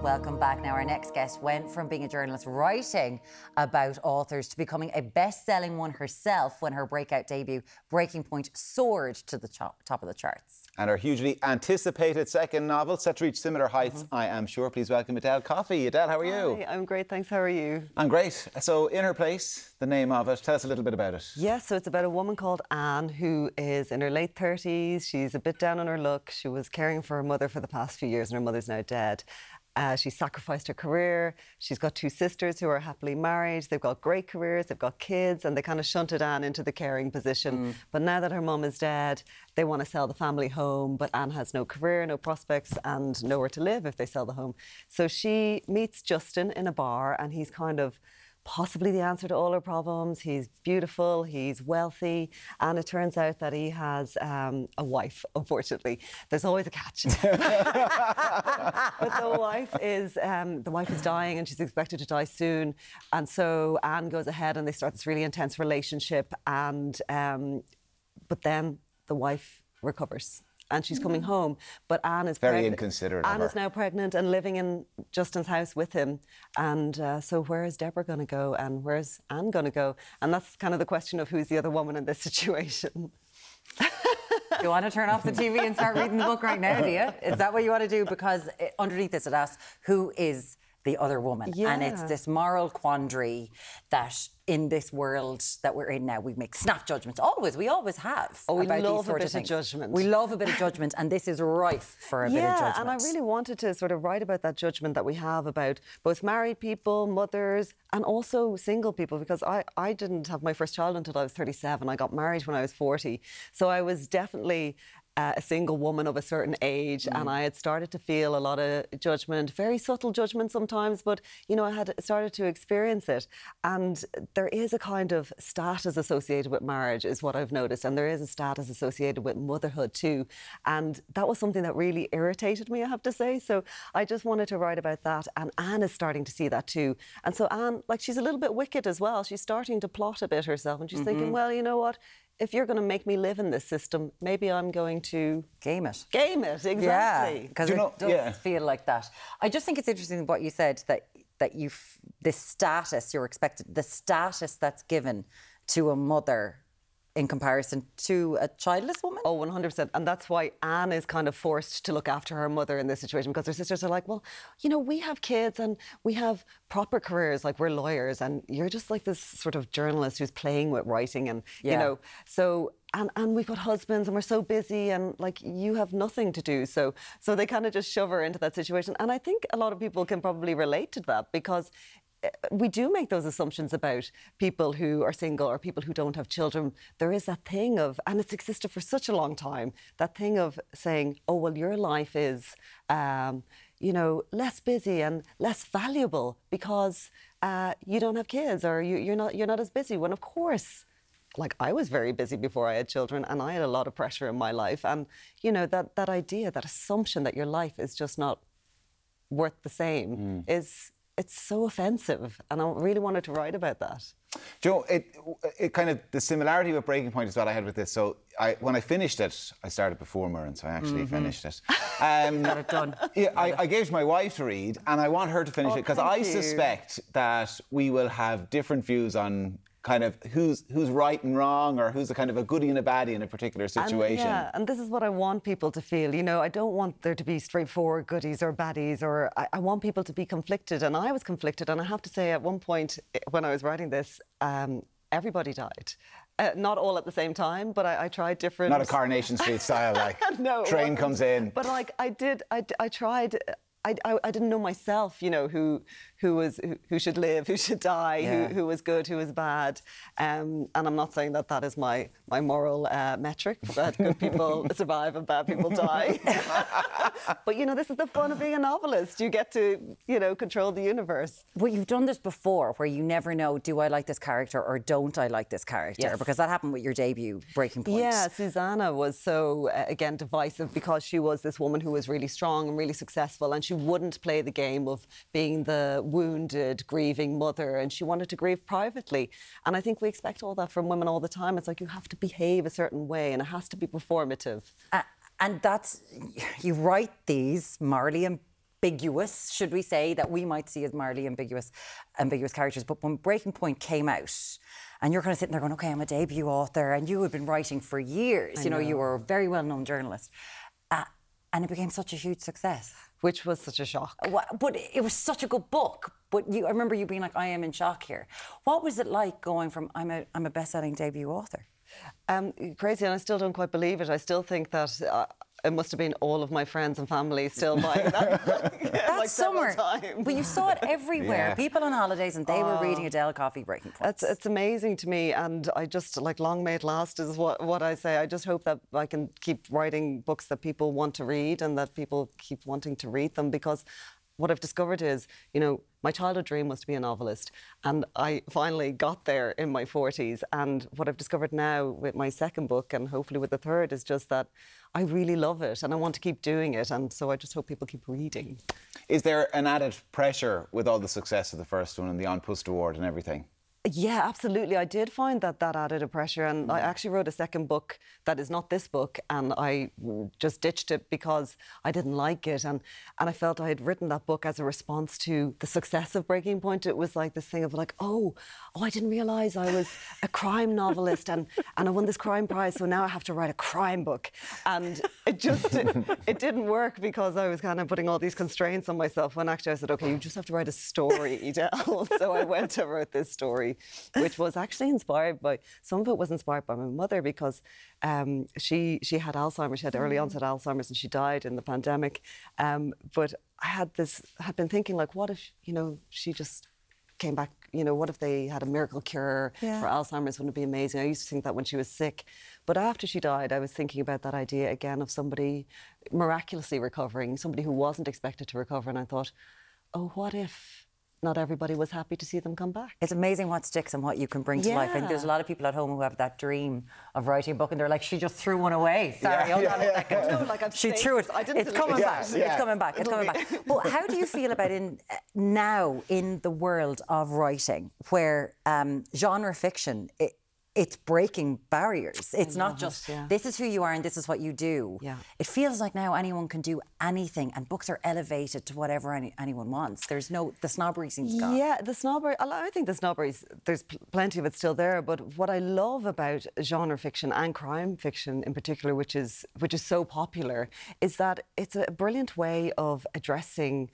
Welcome back. Now, our next guest went from being a journalist writing about authors to becoming a best-selling one herself when her breakout debut, Breaking Point, soared to the top of the charts. And her hugely anticipated second novel, set to reach similar heights, I am sure. Please welcome Adele Coffey. Adele, how are you? Hi, I'm great, thanks. How are you? I'm great. So, In Her Place, the name of it. Tell us a little bit about it. Yes, so it's about a woman called Anne who is in her late 30s. She's a bit down on her luck. She was caring for her mother for the past few years and her mother's now dead. She sacrificed her career. She's got two sisters who are happily married. They've got great careers, they've got kids, and they kind of shunted Anne into the caring position. But now that her mum is dead, they want to sell the family home, but Anne has no career, no prospects, and nowhere to live if they sell the home. So she meets Justin in a bar, and he's kind of possibly the answer to all her problems. He's beautiful, he's wealthy, and it turns out that he has a wife, unfortunately. There's always a catch. But the wife is dying, and she's expected to die soon. And so Anne goes ahead and they start this really intense relationship, and but then the wife recovers. And she's coming home, but Anne is very inconsiderate. Anne is now pregnant and living in Justin's house with him. And so where is Deborah going to go, and where's Anne going to go? And that's kind of the question of who's the other woman in this situation. Do you want to turn off the TV and start reading the book right now, do you? Is that what you want to do? Because underneath this it asks, who is the other woman? Yeah. And it's this moral quandary that in this world that we're in now, we make snap judgments. We always have. Oh, we about love these sort a bit of things. judgment. We love a bit of judgment, and this is rife for a bit of judgment. Yeah, and I really wanted to sort of write about that judgment that we have about both married people, mothers, and also single people, because I didn't have my first child until I was 37. I got married when I was 40. So I was definitely a single woman of a certain age, and I had started to feel a lot of judgment, very subtle judgment sometimes, but you know, I had started to experience it. And there is a kind of status associated with marriage, is what I've noticed, and there is a status associated with motherhood too. And that was something that really irritated me, I have to say. So I just wanted to write about that, and Anne is starting to see that too. And so Anne, like, she's a little bit wicked as well. She's starting to plot a bit herself, and she's thinking, well, you know what? If you're going to make me live in this system, maybe I'm going to game it. Game it, exactly. Yeah, because it does feel like that. I just think it's interesting what you said, that this status you're expected, the status that's given to a mother in comparison to a childless woman? Oh, 100%. And that's why Anne is kind of forced to look after her mother in this situation, because her sisters are like, well, you know, we have kids and we have proper careers, like we're lawyers, and you're just like this sort of journalist who's playing with writing, and, you know, so... And we've got husbands and we're so busy, and like, you have nothing to do. So they kind of just shove her into that situation. And I think a lot of people can probably relate to that, because we do make those assumptions about people who are single or people who don't have children. There is that thing of, and it's existed for such a long time, that thing of saying, oh, well, your life is, you know, less busy and less valuable because you don't have kids, or you're not as busy. When, of course, like, I was very busy before I had children, and I had a lot of pressure in my life. And, you know, that idea, that assumption that your life is just not worth the same it's so offensive. And I really wanted to write about that. Do you know, it kind of, the similarity with Breaking Point is what I had with this. So when I finished it, I started before Murren, so I actually finished it. Got it done. Yeah, I gave it to my wife to read, and I want her to finish it, because I suspect that we will have different views on kind of who's right and wrong, or who's a kind of a goodie and a baddie in a particular situation. And this is what I want people to feel. You know, I don't want there to be straightforward goodies or baddies, or I want people to be conflicted. And I was conflicted, and I have to say, at one point when I was writing this, everybody died. Not all at the same time, but I tried different... Not a Coronation Street style, like, no, train comes in. But like, I tried... I didn't know myself, you know, who should live, who should die, who was good, who was bad. And I'm not saying that is my moral metric, that good people survive and bad people die. But, you know, this is the fun of being a novelist. You get to, you know, control the universe. Well, you've done this before, where you never know, do I like this character or don't I like this character? Yes. Because that happened with your debut, Breaking Point. Yeah, Susanna was so, again, divisive, because she was this woman who was really strong and really successful, and she wouldn't play the game of being the wounded, grieving mother, and she wanted to grieve privately. And I think we expect all that from women all the time. It's like, you have to behave a certain way, and it has to be performative. And that's, you write these morally ambiguous, should we say, that we might see as mildly ambiguous characters. But when Breaking Point came out, and you're kind of sitting there going, OK, I'm a debut author, and you had been writing for years. You know, you were a very well-known journalist. And it became such a huge success. Which was such a shock. But it was such a good book. But I remember you being like, I am in shock here. What was it like going from, I'm a best-selling debut author? Crazy, and I still don't quite believe it. I still think that it must have been all of my friends and family still buying that book. That like summer. Times. But you saw it everywhere. Yeah. People on holidays and they were reading Adele Coffey Breaking Points. It's amazing to me, and I just, like, long may it last is what I say. I just hope that I can keep writing books that people want to read and that people keep wanting to read them, because what I've discovered is, you know, my childhood dream was to be a novelist, and I finally got there in my 40s. And what I've discovered now with my second book, and hopefully with the third, is just that I really love it and I want to keep doing it. And so I just hope people keep reading. Is there an added pressure with all the success of the first one and the An Post Award and everything? Yeah, absolutely. I did find that added a pressure, and I actually wrote a second book that is not this book, and I just ditched it because I didn't like it, and I felt I had written that book as a response to the success of Breaking Point. It was like this thing of like, oh, I didn't realise I was a crime novelist, and I won this crime prize, so now I have to write a crime book, and it just it didn't work because I was kind of putting all these constraints on myself, when actually I said, okay, you just have to write a story, Edel. So I went and wrote this story, which was actually inspired by, some of it was inspired by my mother, because she had Alzheimer's, she had early onset Alzheimer's, and she died in the pandemic. But I had been thinking, like, what if, you know, she just came back, you know, what if they had a miracle cure for Alzheimer's? Wouldn't it be amazing? I used to think that when she was sick. But after she died, I was thinking about that idea again of somebody miraculously recovering, somebody who wasn't expected to recover. And I thought, oh, what if not everybody was happy to see them come back? It's amazing what sticks and what you can bring to life. And there's a lot of people at home who have that dream of writing a book, and they're like, she just threw one away. Sorry, hold on a second. No, like she threw it. It's coming back. It's coming back. It's coming back. Well, how do you feel about now in the world of writing, where genre fiction, it's breaking barriers. It's not just, this is who you are and this is what you do. Yeah. It feels like now anyone can do anything, and books are elevated to whatever anyone wants. There's the snobbery seems gone. Yeah, the snobbery, I think the snobbery, there's plenty of it still there, but what I love about genre fiction and crime fiction in particular, which is so popular, is that it's a brilliant way of addressing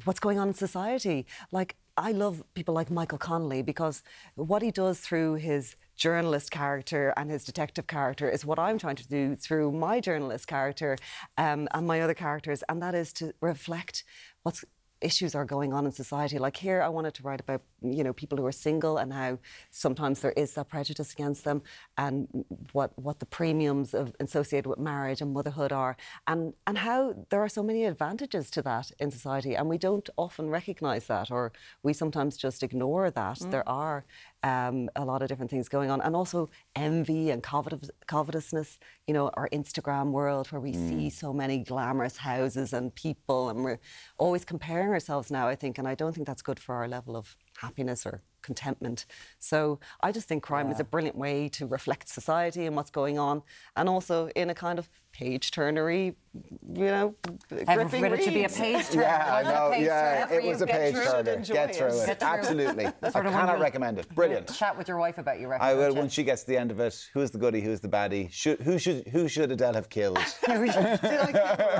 what's going on in society. Like, I love people like Michael Connelly, because what he does through his journalist character and his detective character is what I'm trying to do through my journalist character and my other characters, and that is to reflect what's issues are going on in society. Like here, I wanted to write about, you know, people who are single and how sometimes there is that prejudice against them, and what the premiums associated with marriage and motherhood are, and how there are so many advantages to that in society, and we don't often recognise that, or we sometimes just ignore that. There are a lot of different things going on, and also envy and covetousness, you know, our Instagram world where we see so many glamorous houses and people, and we're always comparing ourselves now, I think, and I don't think that's good for our level of happiness or contentment. So I just think crime is a brilliant way to reflect society and what's going on, and also in a kind of page-turnery, you know, gripping read. It should be a page-turner. Yeah, I know. Yeah, it was a page-turner. Get through it. Absolutely. I cannot recommend it. Brilliant. Chat with your wife about your I will when she gets to the end of it. Who's the goodie? Who's the baddie? Who should Adele have killed? Not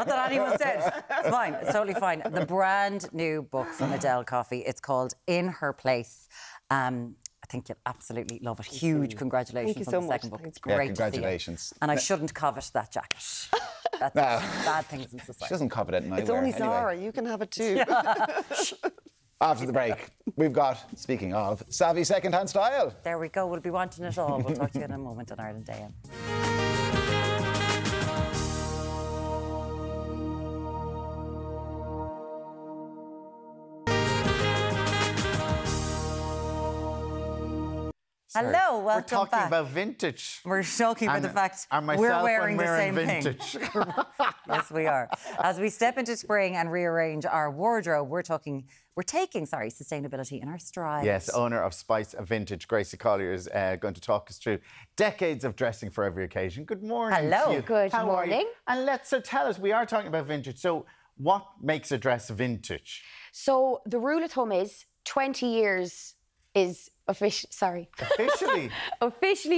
that anyone said. It's fine. It's totally fine. The brand new book from Adele Coffey. It's called In Her Place. I think you'll absolutely love it. Huge congratulations on the second book. It's great congratulations. To see it. And I shouldn't covet that jacket. That's bad things in society. She doesn't covet it in my It's only Zara. Anyway. You can have it too. After the break, we've got, speaking of, savvy second-hand style. There we go. We'll be wanting it all. We'll talk to you in a moment on Ireland Day In. Hello, welcome We're talking back. about vintage. We're talking about the fact we're wearing the same vintage. thing. Yes, we are. As we step into spring and rearrange our wardrobe, we're taking sustainability in our stride. Yes, owner of Spice of Vintage, Daisy Kelliher, is going to talk us through decades of dressing for every occasion. Good morning. Hello. To you. Good How morning. Are you? And tell us, we are talking about vintage. So what makes a dress vintage? So the rule of thumb is 20 years is officially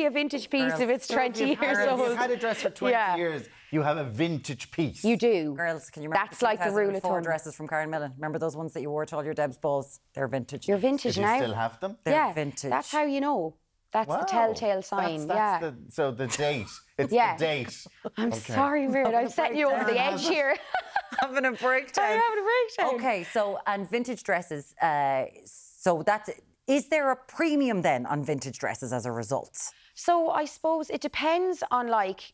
a vintage piece if it's 20 years old. If you've had a dress for 20 years, you have a vintage piece. You do. Girls, can you remember That's like the rule of thumb. dresses from Karen Millen? Remember those ones that you wore to all your Deb's balls? They're vintage. You're vintage Did now. you still have them? They're vintage. That's how you know. That's the telltale sign. So the date. It's Yeah. the date. I'm sorry, Miriam. I'm setting you over the edge here. Having a breakdown. I'm having a breakdown. Okay, so, and vintage dresses, so that's, is there a premium then on vintage dresses as a result? So I suppose it depends on like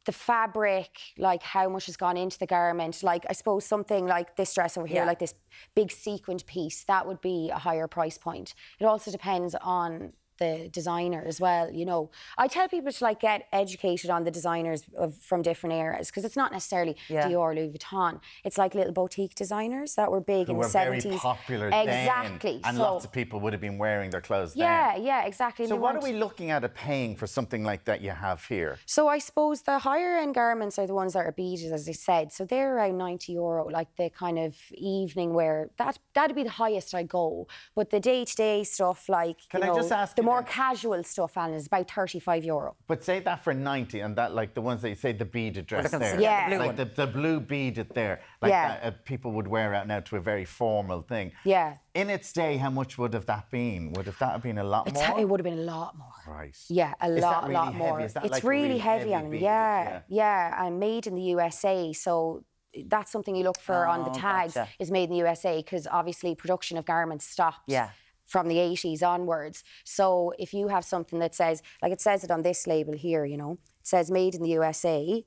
the fabric, like how much has gone into the garment. Like I suppose something like this dress over here, like this big sequined piece, that would be a higher price point. It also depends on the designer as well, you know. I tell people to like get educated on the designers from different eras, because it's not necessarily Dior, Louis Vuitton. It's like little boutique designers that were big in the 70s. Very popular exactly. then, and so, lots of people would have been wearing their clothes then. Yeah, exactly. So what are we looking at paying for something like that you have here? So I suppose the higher end garments are the ones that are beaded, as I said. So they're around €90, like the kind of evening wear. That'd be the highest I go. But the day-to-day stuff, like Can I just ask the you more casual stuff, Alan, is about €35. But say that for 90, and that like the ones that you say the beaded dress there. Yeah. Like the blue beaded there. Like that, people would wear out now to a very formal thing. Yeah. In its day, how much would have that been? Would have that been a lot more? It would have been a lot more. Right. Yeah, a lot more. Is that it's like really heavy on them. beaded? Yeah, and made in the USA. So that's something you look for on the tags, is made in the USA, because obviously production of garments stopped. From the 80s onwards. So if you have something that says, like it says it on this label here, you know, it says made in the USA,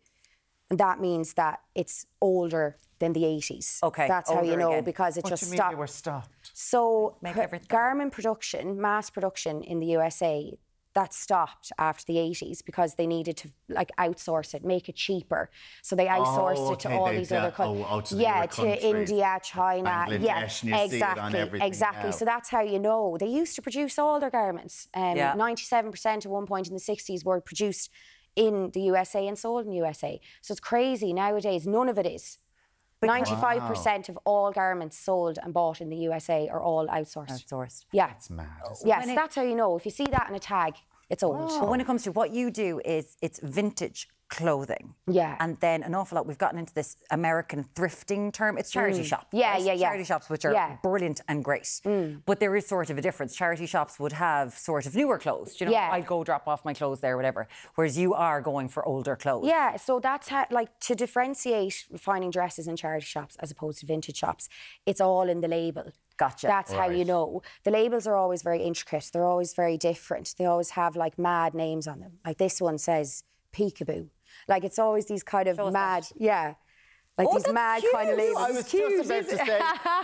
and that means that it's older than the 80s. Okay. That's how you know, again. because it What just do you mean stopped. they were stopped? So garment production, mass production in the USA, that stopped after the 80s because they needed to like outsource it, make it cheaper. So they outsourced it to all these other countries. To India, China. Bangladesh, and you see it on everything Exactly. now. So that's how you know. They used to produce all their garments. 97% at one point in the 60s were produced in the USA and sold in the USA. So it's crazy nowadays. None of it is. 95% of all garments sold and bought in the USA are all outsourced. Yeah. That's mad. Yes, that's how you know. If you see that in a tag, it's old. But when it comes to what you do, is it's vintage clothing. Yeah. And then an awful lot, we've gotten into this American thrifting term. It's charity shop. Yeah. Charity shops, which are brilliant and great. But there is sort of a difference. Charity shops would have sort of newer clothes. You know, I'd go drop off my clothes there, whatever. Whereas you are going for older clothes. Yeah, so that's how, like, to differentiate finding dresses in charity shops as opposed to vintage shops, it's all in the label. Gotcha. That's how you know. The labels are always very intricate. They're always very different. They always have, like, mad names on them. Like, this one says peekaboo. Like, it's always these kind of mad, like these mad kind of labels. I was just about to say,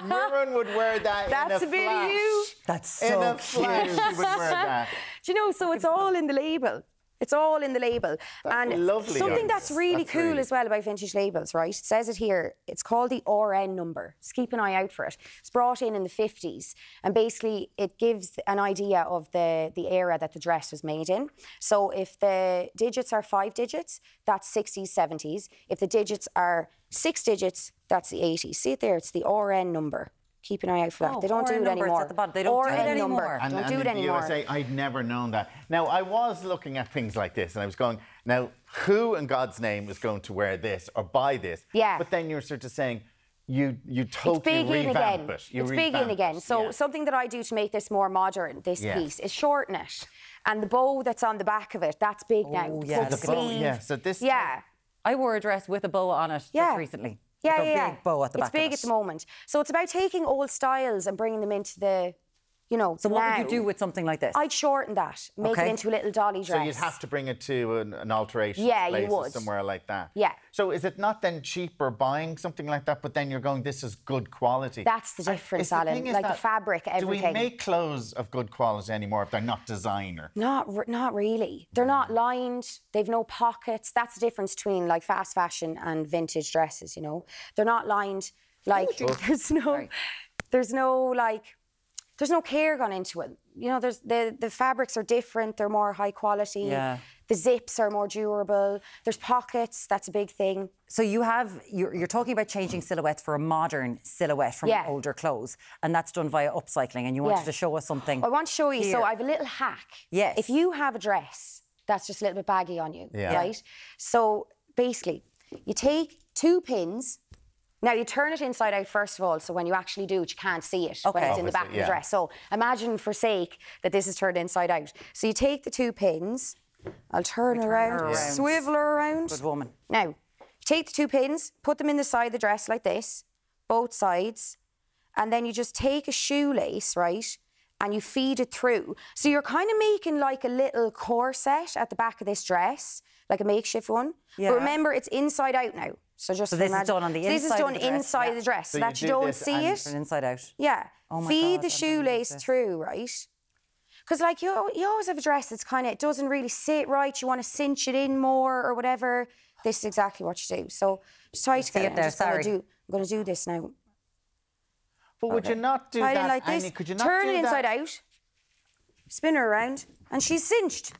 Mirren would wear that That's in a bit flash. of you. That's so in a flash, she would wear that. Do you know, so it's all in the label. It's all in the label. That's and lovely, something Iris. that's really That's cool really- as well about vintage labels, right? It says it here. It's called the RN number. Just keep an eye out for it. It's brought in the 50s. And basically, it gives an idea of the era that the dress was made in. So if the digits are 5 digits, that's 60s, 70s. If the digits are 6 digits, that's the 80s. See it there? It's the RN number. Keep an eye out for that. They don't do it anymore. At the bottom. They don't do it anymore. And, Don't and do it in the anymore. USA, I'd never known that. Now, I was looking at things like this, and I was going, now, who in God's name is going to wear this or buy this? Yeah. But then you're sort of saying, you totally revamp it. It's big in again. So something that I do to make this more modern, this piece, is shorten it. And the bow that's on the back of it, that's big now. yeah, Full the bow, sleeve. So this I wore a dress with a bow on it just recently. Like a big bow at the back It's big of it. at the moment. So it's about taking old styles and bringing them into the, you know, So what would you do with something like this? I'd shorten that, make it into a little dolly dress. So you'd have to bring it to an alteration Yeah, place you or would. somewhere like that. Yeah. So is it not then cheaper buying something like that, but then you're going, this is good quality? That's the difference, Alan. Like the fabric, everything. Do we make clothes of good quality anymore if they're not designer? Not really. They're not lined. They've no pockets. That's the difference between like fast fashion and vintage dresses. You know, they're not lined. Like there's no like there's no care gone into it. You know, there's the fabrics are different, they're more high quality. Yeah. The zips are more durable. There's pockets, that's a big thing. So you're talking about changing silhouettes for a modern silhouette from older clothes, and that's done via upcycling, and you wanted to show us something. I want to show you, here. so I have a little hack. Yes. If you have a dress that's just a little bit baggy on you, right? So basically, you take 2 pins. Now, you turn it inside out first of all, so when you actually do it, you can't see it when it's in the back of the dress. So imagine, for sake, that this is turned inside out. So you take the 2 pins, I'll turn around, swivel her around. Good woman. Now, take the 2 pins, put them in the side of the dress like this, both sides, and then you just take a shoelace, right, and you feed it through. So you're kind of making like a little corset at the back of this dress, like a makeshift one. Yeah. But remember, it's inside out now. So just this is done on the inside. This is done of the dress. inside the dress, so that you don't see it. From inside out. Yeah. Oh my Feed God, the shoelace through, right? Because like you always have a dress that's kind of, it doesn't really sit right. You want to cinch it in more or whatever. This is exactly what you do. So just try to get it. I'm going to do this now. But would you not do that, like this. Annie? Could you not turn do it inside that? out, spin her around, and she's cinched.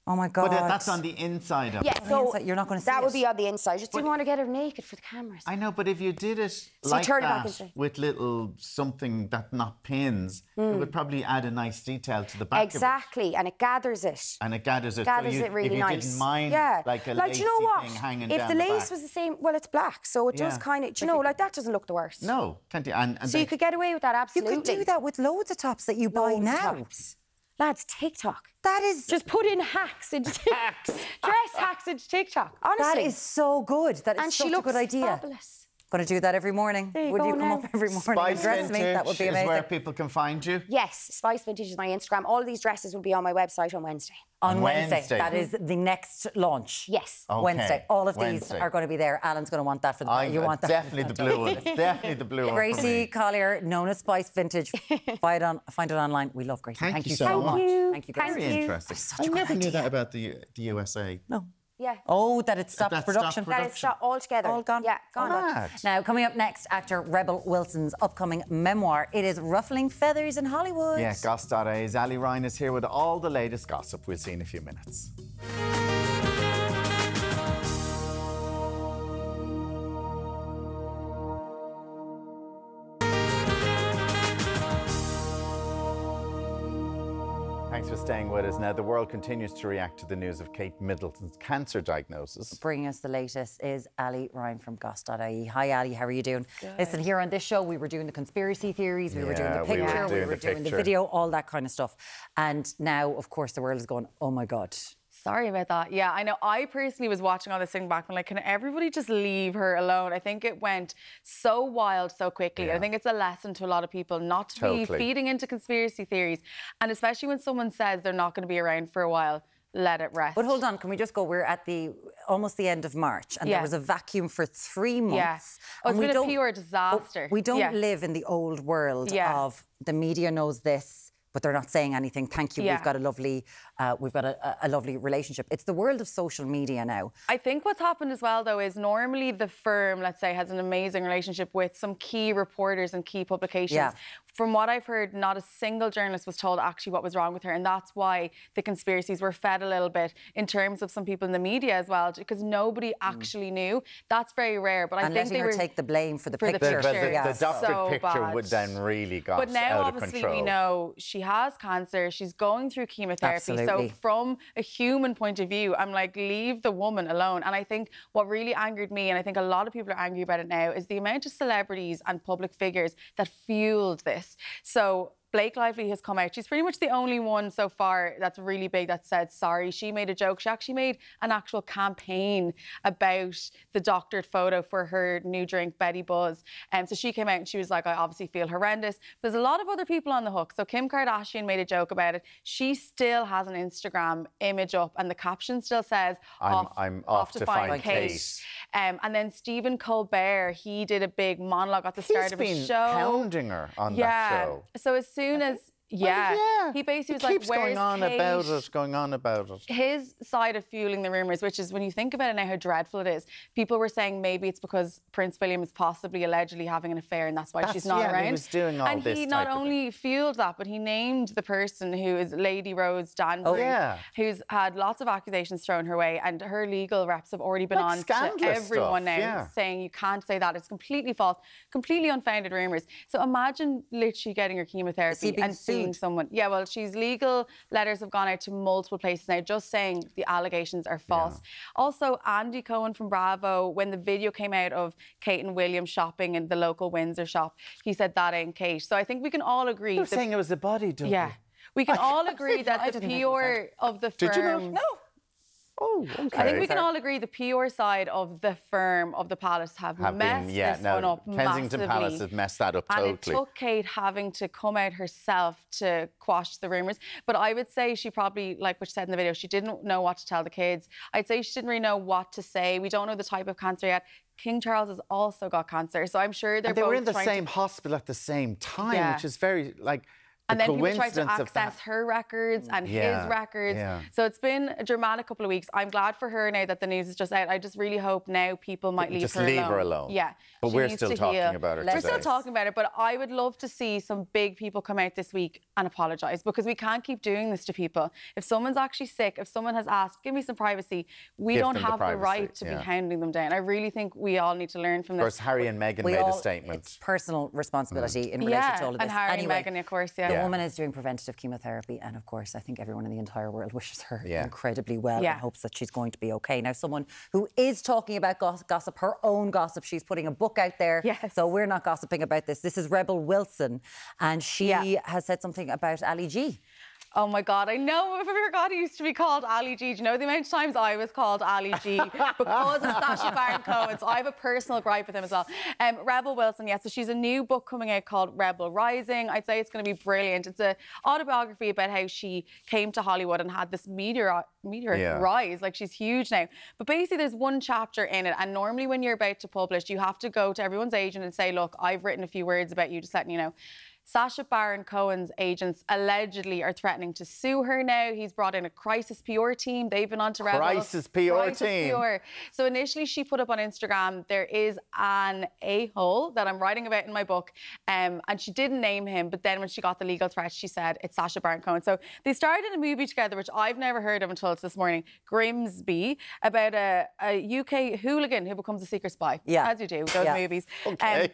Oh my God. But that's on the inside of it. Yeah, so you're not going to see that it. would be on the inside. Just didn't want to get her naked for the cameras. I know, but if you did it So like turn it back that, inside. with little something that not pins, it would probably add a nice detail to the back Exactly, of it. and it gathers it. And it gathers it. Gathers so it really if you nice. didn't mind like a like, lacy you know what? thing hanging If down the lace back. was the same, well, it's black, so it does kind of, do you know, like that doesn't look the worst. No, can't you? And So you could get away with that, absolutely. You could do that with loads of tops that you buy now. Lads, TikTok. That is... Just put in hacks into dress hacks into TikTok, honestly. That is so good. That is such a good idea. Fabulous. Going to do that every morning. There you Would go you come now. up every morning Spice and dress me? That would be Vintage amazing. is where people can find you. Yes, Spice Vintage is my Instagram. All of these dresses will be on my website on Wednesday. On Wednesday. That is the next launch. Yes. Okay. Wednesday. All of these Wednesday. are going to be there. Alan's going to want that for the... You want that? Definitely the blue one. Definitely the blue one. Gracie Kelliher, known as Spice Vintage. Find it online. We love Gracie. Thank you so so much. much. Thank you, Gracie. Very interesting. I never knew that about the USA. No. Yeah. Oh, that it stopped That production. stopped That is shot altogether. All gone. Yeah, gone. Mad. Now, coming up next, actor Rebel Wilson's upcoming memoir. It is Ruffling Feathers in Hollywood. Yeah, Goss.a's Ali Ryan is here with all the latest gossip. We'll see in a few minutes. Thanks for staying with us. Now, the world continues to react to the news of Kate Middleton's cancer diagnosis. Bringing us the latest is Ali Ryan from Goss.ie. Hi, Ali. How are you doing? Good. Listen, here on this show, we were doing the conspiracy theories, we were doing the picture, we were doing the video, all that kind of stuff. And now, of course, the world is going, oh my God. Sorry about that. Yeah, I know. I personally was watching all this thing back and like, can everybody just leave her alone? I think it went so wild so quickly. Yeah. I think it's a lesson to a lot of people not to be feeding into conspiracy theories. And especially when someone says they're not going to be around for a while, let it rest. But hold on, can we just go? We're at almost the end of March, and there was a vacuum for 3 months. Yeah. Oh, it's been a pure disaster. We don't live in the old world of the media knows this, but they're not saying anything. Thank you. We've got a lovely relationship. It's the world of social media now. I think what's happened as well, though, is normally the firm, let's say, has an amazing relationship with some key reporters and key publications. Yeah. From what I've heard, not a single journalist was told actually what was wrong with her, and that's why the conspiracies were fed a little bit in terms of some people in the media as well, because nobody actually knew. That's very rare, but I think they were take the blame for the picture. The doctored picture would then really got But now, out of obviously, control. we know she has cancer. She's going through chemotherapy. Absolutely. So from a human point of view, I'm like, leave the woman alone. And I think what really angered me, and I think a lot of people are angry about it now, is the amount of celebrities and public figures that fueled this. So Blake Lively has come out. She's pretty much the only one so far that's really big that said sorry. She made a joke. She actually made an actual campaign about the doctored photo for her new drink, Betty Buzz. So she came out and she was like, I obviously feel horrendous. There's a lot of other people on the hook. So Kim Kardashian made a joke about it. She still has an Instagram image up and the caption still says, I'm off to find Kate. And then Stephen Colbert, he did a big monologue at the start of his show. He's been pounding her on that show. So as soon as Yeah. Well, yeah. He basically was keeps like, going where's on Kate? about it. His side of fueling the rumours, which is when you think about it now how dreadful it is, people were saying maybe it's because Prince William is possibly allegedly having an affair and that's why she's not around. He was doing all and this he type not of only fueled that, but he named the person who is Lady Rose Danbury, who's had lots of accusations thrown her way, and her legal reps have already been on to everyone now saying you can't say that. It's completely false, completely unfounded rumours. So imagine literally getting your chemotherapy and seeing someone. Yeah, well, she's legal letters have gone out to multiple places now just saying the allegations are false. Also, Andy Cohen from Bravo, when the video came out of Kate and William shopping in the local Windsor shop, he said that ain't Kate. So I think we can all agree. You're saying it was a body double. Yeah. We can all agree that the PR of the firm... Did you know? No. Oh, okay. I think we can all agree the PR side of the firm of the Palace have messed this one up Kensington massively. Palace have messed that up totally. And it took Kate having to come out herself to quash the rumours. But I would say she probably, like what she said in the video, she didn't know what to tell the kids. I'd say she didn't really know what to say. We don't know the type of cancer yet. King Charles has also got cancer, so I'm sure they're both they were in the same hospital at the same time, which is very, like... And then people tried to access her records and his records. So it's been a dramatic couple of weeks. I'm glad for her now that the news is just out. I just really hope now people might leave her alone. Yeah. But we're still talking about her today. We're still talking about it, but I would love to see some big people come out this week and apologise, because we can't keep doing this to people. If someone's actually sick, if someone has asked, give me some privacy, we don't have the right to be hounding them down. I really think we all need to learn from this. Of course, Harry and Meghan made a statement. It's personal responsibility in relation to all of this. And Harry and Meghan, of course, The woman is doing preventative chemotherapy, and of course I think everyone in the entire world wishes her incredibly well and hopes that she's going to be okay. Now, someone who is talking about gossip, her own gossip, she's putting a book out there, so we're not gossiping about this. This is Rebel Wilson, and she has said something about Ali G. Oh my God, I know, I forgot he used to be called Ali G. Do you know the amount of times I was called Ali G because of Sacha Baron Cohen? So I have a personal gripe with him as well. Rebel Wilson, so she's a new book coming out called Rebel Rising. I'd say it's going to be brilliant. It's an autobiography about how she came to Hollywood and had this meteoric rise. Like, she's huge now. But basically there's one chapter in it, and normally when you're about to publish, you have to go to everyone's agent and say, look, I've written a few words about you, just letting you know. Sacha Baron Cohen's agents allegedly are threatening to sue her now. He's brought in a crisis PR team. They've been on to Rebel. Crisis PR team. So initially she put up on Instagram, there is an a-hole that I'm writing about in my book, and she didn't name him, but then when she got the legal threat, she said it's Sacha Baron Cohen. So they started a movie together, which I've never heard of until it's this morning, Grimsby, about a UK hooligan who becomes a secret spy. As you do, those movies. Okay.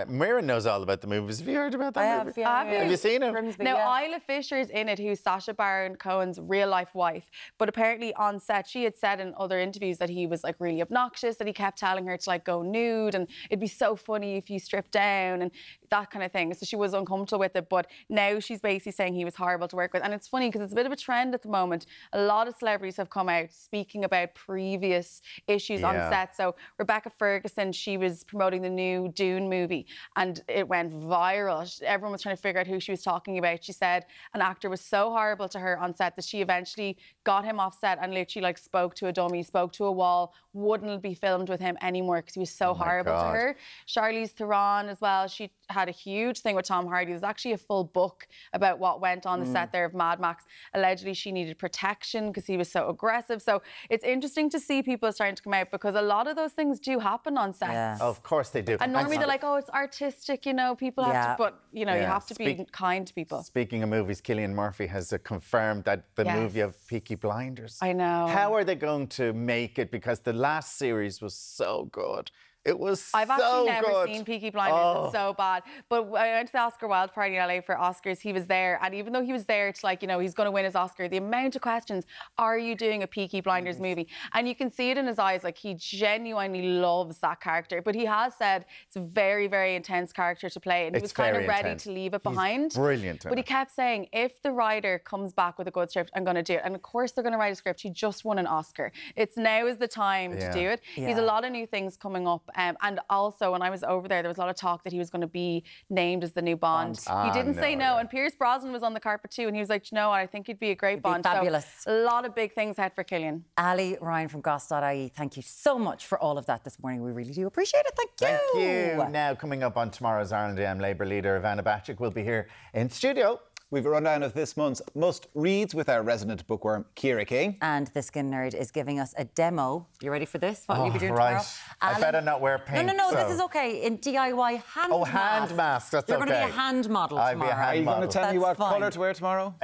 Mira knows all about the movies. Have you heard about that movie? Have you seen it? Grimsby, now, Isla Fisher's in it, who's Sacha Baron Cohen's real-life wife. But apparently on set, she had said in other interviews that he was like really obnoxious, that he kept telling her to like go nude, and it'd be so funny if you stripped down and that kind of thing. So she was uncomfortable with it. But now she's basically saying he was horrible to work with. And it's funny because it's a bit of a trend at the moment. A lot of celebrities have come out speaking about previous issues on set. So Rebecca Ferguson, she was promoting the new Dune movie, and it went viral. Everyone was trying to figure out who she was talking about. She said an actor was so horrible to her on set that she eventually got him off set and literally like spoke to a dummy, spoke to a wall, wouldn't be filmed with him anymore because he was so horrible to her. Charlize Theron as well, she had a huge thing with Tom Hardy. There's actually a full book about what went on the set there of Mad Max. Allegedly she needed protection because he was so aggressive. So it's interesting to see people starting to come out, because a lot of those things do happen on sets. Of course they do. And normally they're like, oh, it's artistic, you know, people have to, but you know, you have to be kind to people. Speaking of movies, Cillian Murphy has confirmed that the movie of Peaky Blinders. I know. How are they going to make it? Because the last series was so good. It was I've actually never seen Peaky Blinders. It's so bad. But I went to the Oscar Wilde party in LA for Oscars. He was there. And even though he was there to, like, you know, he's going to win his Oscar, the amount of questions, are you doing a Peaky Blinders movie? And you can see it in his eyes. Like, he genuinely loves that character. But he has said it's a very, very intense character to play. And he was kind of ready to leave it behind. Brilliant. But he kept saying, if the writer comes back with a good script, I'm going to do it. And of course they're going to write a script. He just won an Oscar. It's now is the time to do it. He's a lot of new things coming up. And also, when I was over there was a lot of talk that he was going to be named as the new Bond. He didn't say no. And Pierce Brosnan was on the carpet too, and he was like, you know what, I think he'd be a great Bond. Fabulous. So, a lot of big things ahead for Cillian. Ali Ryan from goss.ie, thank you so much for all of that this morning. We really do appreciate it. Thank you. Thank you. Now, coming up on tomorrow's Ireland AM Labour leader, Ivana Bacik, will be here in studio We've a rundown of this month's must-reads with our resident bookworm, Ciara King. And the Skin Nerd is giving us a demo. You ready for this? What will you be doing tomorrow? I better not wear pink. No, this is okay. In DIY hand Oh, hand mask, that's You're okay. going to be a hand model tomorrow. I'll be a hand Are you going to tell me what fine. colour to wear tomorrow?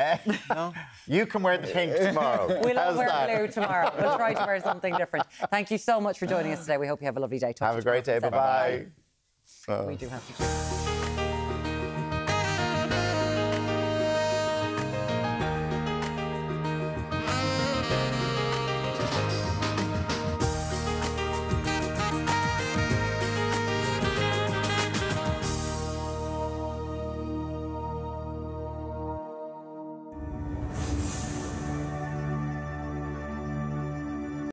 No? You can wear the pink tomorrow. We'll all How's wear that? blue tomorrow. We'll try to wear something different. Thank you so much for joining us today. We hope you have a lovely day. Have a great day. Bye-bye. We do have to.